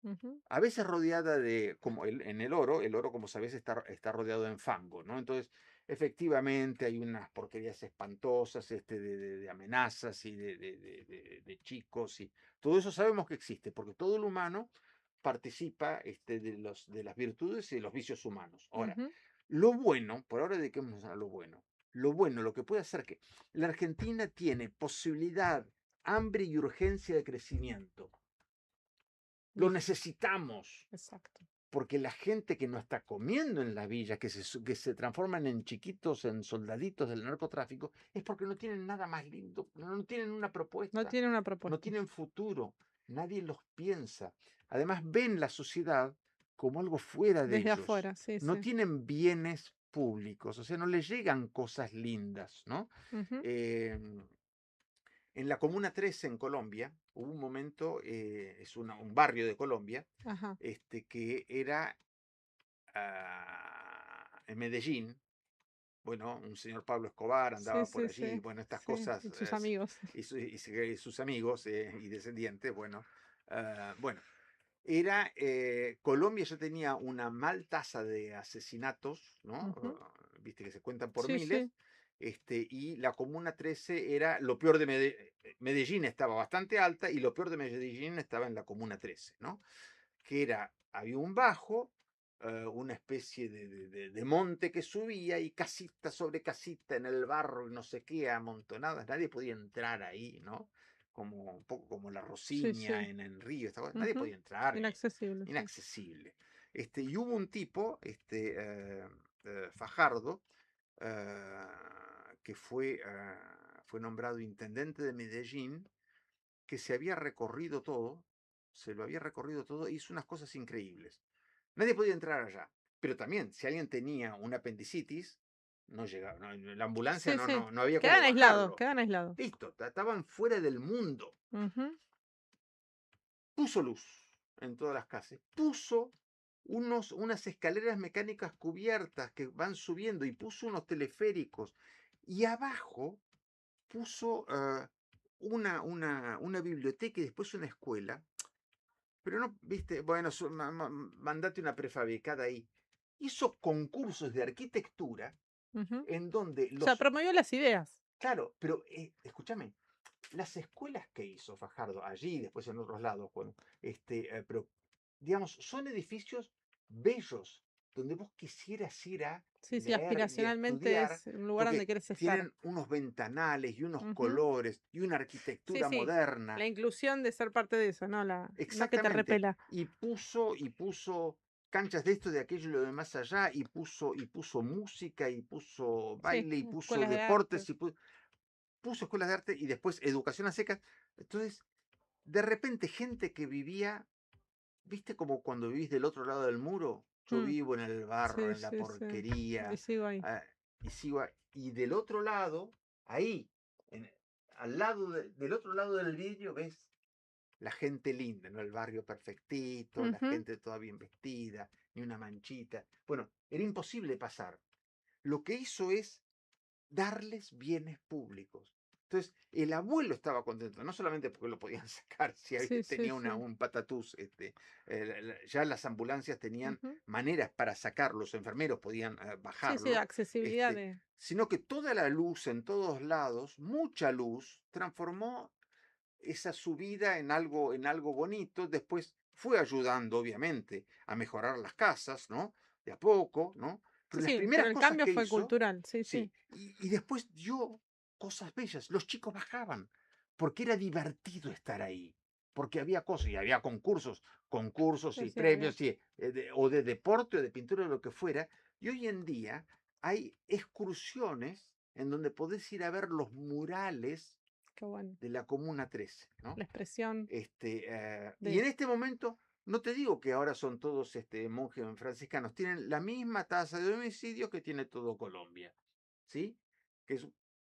Ujú. A veces rodeada de, como en el oro, como sabes, está rodeado en fango, ¿no? Entonces, efectivamente, hay unas porquerías espantosas de amenazas y de chicos, y todo eso sabemos que existe, porque todo el humano participa de las virtudes y de los vicios humanos. Ahora, Ujú. lo bueno, por ahora dediquémonos a lo bueno, lo que puede hacer que la Argentina tiene posibilidad, hambre y urgencia de crecimiento. Lo Listo. necesitamos, Exacto. porque la gente que no está comiendo en la villa, que se transforman en chiquitos, en soldaditos del narcotráfico, es porque no tienen nada más lindo, no tienen una No propuesta, tiene una no propuesta. tienen futuro, nadie los piensa. Además, ven la sociedad como algo fuera de Desde ellos. afuera, sí, No sí. tienen bienes públicos, o sea, no les llegan cosas lindas, ¿no? Ujú. Eh, en la Comuna 13 en Colombia, hubo un momento, es un barrio de Colombia, Ajá. que era en Medellín. Bueno, un señor Pablo Escobar Sí, andaba por sí, allí, sí. bueno, estas Sí. cosas, Y sus amigos. y sus amigos y descendientes, bueno, bueno, Colombia ya tenía una mal tasa de asesinatos, ¿no? Ujú. Viste que se cuentan por Sí, miles, sí. y la Comuna 13 era lo peor de Medellín estaba bastante alta y lo peor de Medellín estaba en la Comuna 13, ¿no? Había un bajo, una especie de monte que subía y casita sobre casita en el barro y no sé qué, amontonadas, nadie podía entrar ahí, ¿no? Como un poco como la Sí, Rosiña sí. en Río, nadie Ujú. podía entrar, Inaccesible, sí. inaccesible. Y hubo un tipo, Fajardo, que fue nombrado intendente de Medellín, que se había recorrido todo, se lo había recorrido todo, e hizo unas cosas increíbles. Nadie podía entrar allá, pero también, si alguien tenía una apendicitis, no llegaba, la ambulancia Sí, sí. no había cómo Quedan aislados, bajarlo. quedan aislados. Listo, estaban fuera del mundo. Ujú. Puso luz en todas las casas, puso unas escaleras mecánicas cubiertas que van subiendo y puso unos teleféricos y abajo puso una biblioteca y después una escuela. Pero no, viste, bueno, mandate una prefabricada ahí. Hizo concursos de arquitectura Ujú. en donde O sea, promovió las ideas. claro, pero escúchame, las escuelas que hizo Fajardo allí y después en otros lados, bueno, pero digamos, son edificios bellos, donde vos quisieras ir a Sí, sí, leer y a aspiracionalmente estudiar, es un lugar donde porque quieres estar. tienen unos ventanales y unos Ujú. colores y una Sí, arquitectura sí. moderna. La inclusión de ser parte de eso, no que te Exactamente. repela. Y puso canchas de esto, de aquello y lo de más allá, y puso música, y puso Sí, baile, y puso escuelas de arte. deportes, y puso escuelas de arte, y después educación a secas. Entonces, de repente, gente que vivía, ¿viste como cuando vivís del otro lado del muro? Yo Mm, vivo en el barro, sí, en la sí, sí. Y porquería, sigo ahí. ah, y del otro lado, ahí, en- al lado del otro lado del vidrio, ves la gente linda, ¿no? El barrio perfectito, la Ujú. gente toda bien vestida, ni una manchita. Bueno, era imposible pasar. Lo que hizo es darles bienes públicos. Entonces, el abuelo estaba contento, no solamente porque lo podían sacar, si Sí, sí, tenía sí. un patatús, ya las ambulancias tenían Ujú. maneras para sacarlo, los enfermeros podían Sí, sí, bajarlo, accesibilidad este, de. sino que toda la luz en todos lados, mucha luz, transformó esa subida en algo bonito. Después fue ayudando, obviamente, a mejorar las casas, ¿no? De a poco, ¿no? Sí, Pero las sí, pero primeras el cosas cambio que fue hizo, cultural, sí, sí, sí. y después dio cosas bellas. Los chicos bajaban, porque era divertido estar ahí, porque había cosas, y había concursos Sí, y sí, había. premios, o de deporte, o de pintura, o de lo que fuera. Y hoy en día hay excursiones en donde podés ir a ver los murales Qué bueno. de la Comuna 13, ¿no? La expresión Y de. en este momento, no te digo que ahora son todos monjes franciscanos, tienen la misma tasa de homicidios que tiene todo Colombia, ¿sí? Que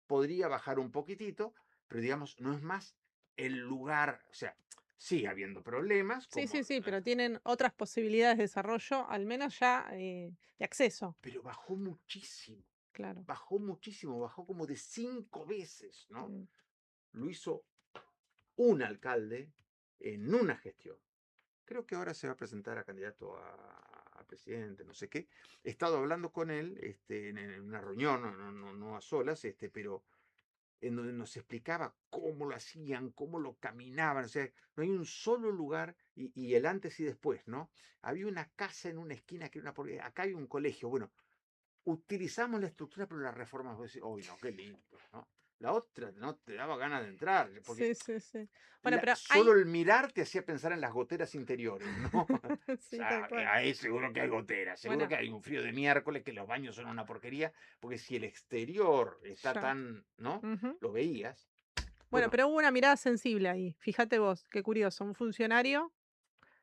podría bajar un poquitito, pero digamos, no es más el lugar, o sea, sigue habiendo problemas, Sí, como, sí, sí, pero tienen otras posibilidades de desarrollo, al menos ya de acceso. pero Claro. bajó como de 5 veces, ¿no? Mm. Lo hizo un alcalde en una gestión. Creo que ahora se va a presentar a candidato a presidente, no sé qué. He estado hablando con él en una reunión, no a solas, pero en donde nos explicaba cómo lo hacían, cómo lo caminaban. O sea, no hay un solo lugar, y el antes y después, ¿no? Había una casa en una esquina que era una porquería. Acá hay un colegio. Bueno, utilizamos la estructura, pero la reformamos. Vos decís, uy, no, qué lindo, ¿no? La otra no te daba ganas de entrar, porque Sí, sí, sí. Bueno, pero solo hay. el mirar te hacía pensar en las goteras interiores, ¿no? O Sí, tal sea, cual. ahí seguro que hay goteras, seguro Bueno, que hay un frío de miércoles, que los baños son una porquería, porque si el exterior está ya. tan, ¿no? Ujú. Lo veías. Bueno, Bueno, pero hubo una mirada sensible ahí. Fíjate vos, qué curioso. Un funcionario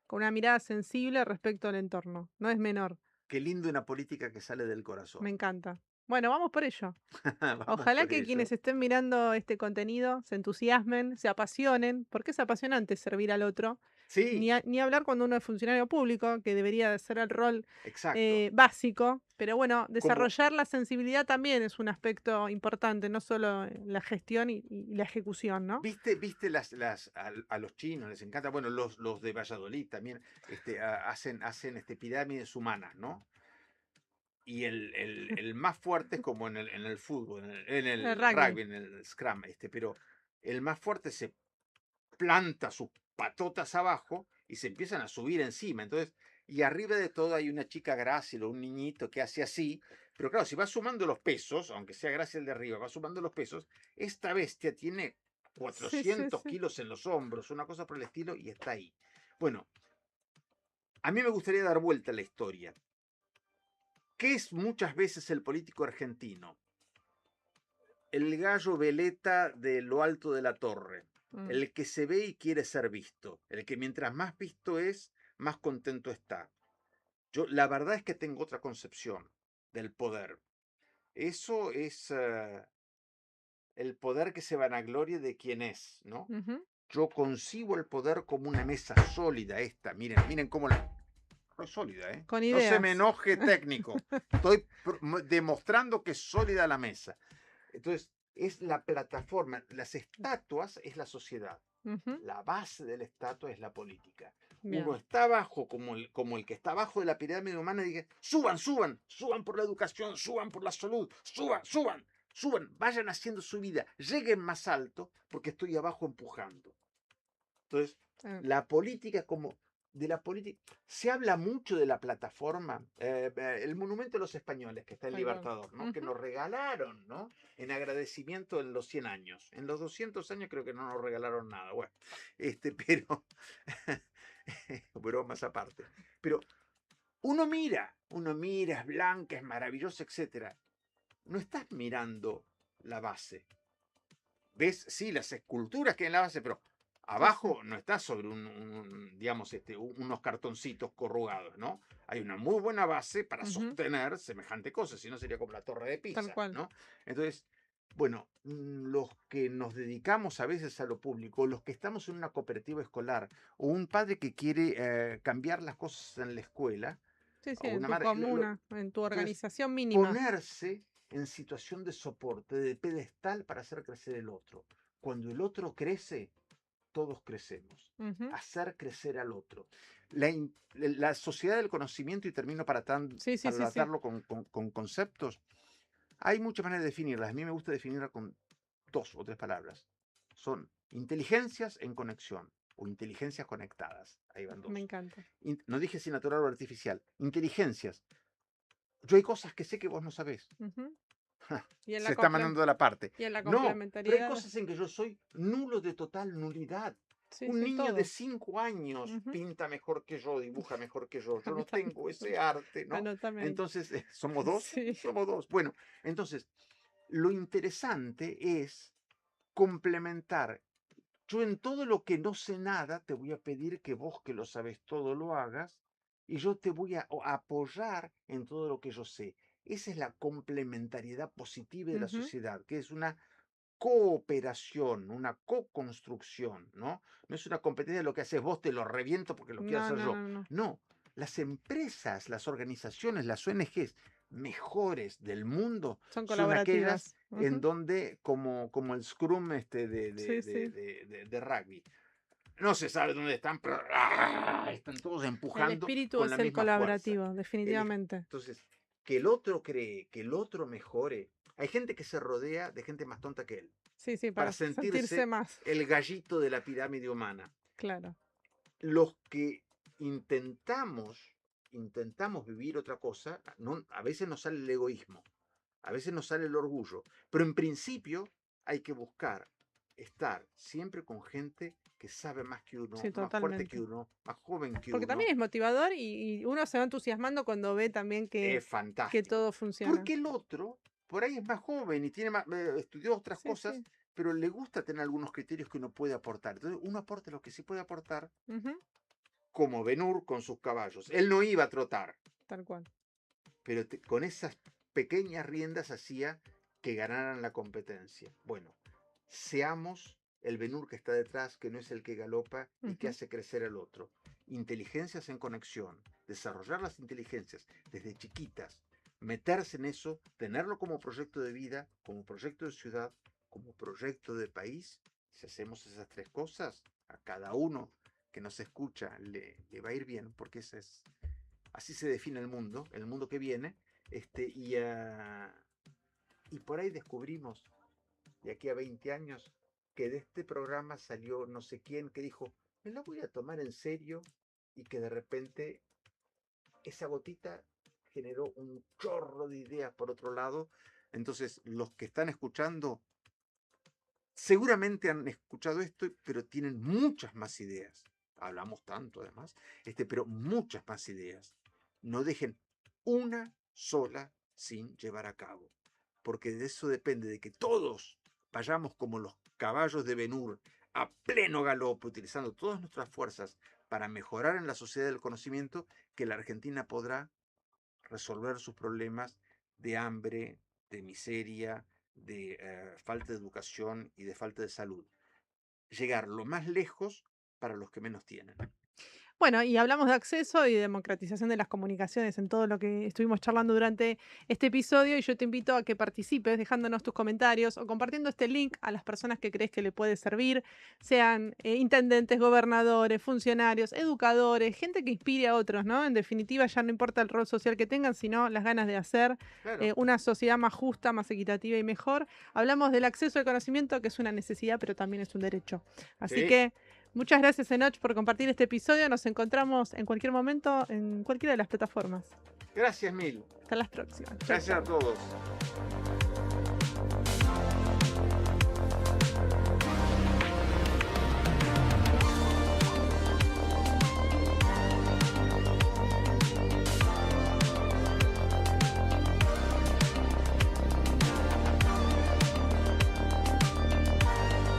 con una mirada sensible respecto al entorno. No es menor. qué lindo una política que sale del Me corazón. encanta. Bueno, vamos por ello. Vamos Ojalá por que quienes ello. estén mirando este contenido se entusiasmen, se apasionen, porque es apasionante servir al otro. Sí, Ni hablar cuando uno es funcionario público, que debería de ser el rol exacto. básico, pero bueno, Como, desarrollar la sensibilidad también es un aspecto importante, no solo la gestión y la ejecución, ¿no? ¿viste a los chinos les encanta? Bueno, los de Valladolid también hacen pirámides humanas, ¿no? Y el más fuerte es como en el fútbol, El en el rugby. rugby, en el scrum, pero el más fuerte se planta sus patotas abajo y se empiezan a subir encima. Entonces, y arriba de todo hay una chica grácil o un niñito que hace así. Pero claro, si va sumando los pesos, aunque sea grácil de arriba, va sumando los pesos, esta bestia tiene Sí, sí, 400 sí. kilos en los hombros, una cosa por el estilo, y está ahí. Bueno, a mí me gustaría dar vuelta a la historia. ¿Qué es muchas veces el político argentino? El gallo veleta de lo alto de la torre, Mm, el que se ve y quiere ser visto, el que mientras más visto es, más contento está. Yo la verdad es que tengo otra concepción del poder. Eso es el poder que se vanagloria de quién es, ¿no? ujú. Yo concibo el poder como una mesa sólida esta. Miren, miren cómo la... Es sólida, ¿eh? Con No se me ideas. enoje técnico. Estoy demostrando que es sólida la mesa. Entonces, es la plataforma. Las estatuas es la sociedad. Ujú. La base de la estatua es la política. Uno Bien. está abajo, como el que está abajo de la pirámide humana, y dice, suban, suban, suban por la educación, suban por la salud, suban, suban. suban, vayan haciendo su vida, lleguen más alto, porque estoy abajo empujando. Entonces, Ah, la política como de la política, se habla mucho de la plataforma, el monumento de los españoles que está en tal cual. Libertador, ¿no? Que Ujú. nos regalaron, ¿no? En agradecimiento en los 100 años. En los 200 años creo que no nos regalaron nada, bueno, pero bromas aparte. Pero uno mira, es blanca, es maravillosa, etcétera. No estás mirando la base. Ves, sí, las esculturas que hay en la base, pero Sí, sí. abajo no está sobre digamos, unos cartoncitos corrugados, ¿no? Hay una muy buena base para Ujú. sostener semejante cosa, si no sería como la torre de Tal Pisa, cual. ¿no? Entonces, bueno, los que nos dedicamos a veces a lo público, los que estamos en una cooperativa escolar, o un padre que quiere cambiar las cosas en la escuela, Sí, sí, o en una tu madre, comuna, en tu entonces, organización mínima. ponerse en situación de soporte, de pedestal para hacer crecer el otro. Cuando el otro crece, todos crecemos. Ujú. Hacer crecer al otro. La sociedad del conocimiento, y termino para Sí, sí, sí, sí. tratarlo con conceptos, hay muchas maneras de definirlas. A mí me gusta definirla con 2 o 3 palabras. Son inteligencias en conexión o inteligencias conectadas. Ahí van Me 2. encanta. No dije si natural o artificial. Inteligencias. Yo hay cosas que sé que vos no sabés. Ujú. Y en Se la está mandando de la parte. y en la No, pero hay complementariedad. cosas en que yo soy nulo de total nulidad. Sí, Un sí, niño de todo. 5 años Ujú. pinta mejor que yo, dibuja mejor que yo. Yo no Anotame, tengo ese arte, ¿no? anótame ahí. Entonces, ¿somos dos? Sí. Somos dos. Bueno, entonces, lo interesante es complementar. Yo en todo lo que no sé nada, te voy a pedir que vos que lo sabes todo lo hagas y yo te voy a apoyar en todo lo que yo sé. Esa es la complementariedad positiva de la Ujú. sociedad, que es una cooperación, una co-construcción, ¿no? No es una competencia de lo que haces vos, te lo reviento porque lo quiero No, hacer no, yo. no, no. No, las empresas, las organizaciones, las ONGs mejores del mundo Son son aquellas colaborativas. en Ujú. donde, como el Scrum Sí, sí. de rugby, no se sabe dónde están, pero están todos El empujando espíritu con es la el misma fuerza. colaborativo, definitivamente. Entonces, que el otro cree, que el otro mejore. Hay gente que se rodea de gente más tonta que él, Sí, sí, para para sentirse sentirse más. el gallito de la pirámide humana. Claro. Los que intentamos vivir otra cosa, a veces nos sale el egoísmo, a veces nos sale el orgullo, pero en principio hay que buscar estar siempre con gente que sabe más que uno, Sí, más fuerte que totalmente. uno, más joven que Porque uno. también es motivador y uno se va entusiasmando cuando ve también Es que fantástico. todo funciona. Porque el otro, por ahí es más joven y tiene estudió otras Sí, cosas, sí. pero le gusta tener algunos criterios que uno puede aportar. Entonces, uno aporta lo que sí puede aportar, Ujú. como Ben-Hur con sus caballos. Él no iba a trotar, Tal cual. pero con esas pequeñas riendas hacía que ganaran la competencia. Bueno, seamos el Ben-Hur que está detrás, que no es el que galopa y que Ujú. hace crecer al otro. Inteligencias en conexión, desarrollar las inteligencias desde chiquitas, meterse en eso, tenerlo como proyecto de vida, como proyecto de ciudad, como proyecto de país. Si hacemos esas 3 cosas, a cada uno que nos escucha le va a ir bien, porque así se define el mundo que viene, y por ahí descubrimos, de aquí a 20 años, que de este programa salió no sé quién que dijo, me la voy a tomar en serio, y que de repente esa gotita generó un chorro de ideas por otro lado. Entonces, los que están escuchando seguramente han escuchado esto, pero tienen muchas más ideas. Hablamos tanto además, pero muchas más ideas. No dejen una sola sin llevar a cabo, porque de eso depende de que todos vayamos como los caballos de Ben-Hur a pleno galope, utilizando todas nuestras fuerzas para mejorar en la sociedad del conocimiento, que la Argentina podrá resolver sus problemas de hambre, de miseria, de falta de educación y de falta de salud. Llegar lo más lejos para los que menos tienen. Bueno, y hablamos de acceso y democratización de las comunicaciones en todo lo que estuvimos charlando durante este episodio y yo te invito a que participes dejándonos tus comentarios o compartiendo este link a las personas que crees que le puede servir, sean intendentes, gobernadores, funcionarios, educadores, gente que inspire a otros, ¿no? En definitiva, ya no importa el rol social que tengan, sino las ganas de hacer Claro. una sociedad más justa, más equitativa y mejor. Hablamos del acceso al conocimiento, que es una necesidad, pero también es un derecho. Así Sí. que muchas gracias, Enoch, por compartir este episodio. Nos encontramos en cualquier momento en cualquiera de las plataformas. Gracias mil. Hasta las próximas. Chau, Gracias chau. a todos.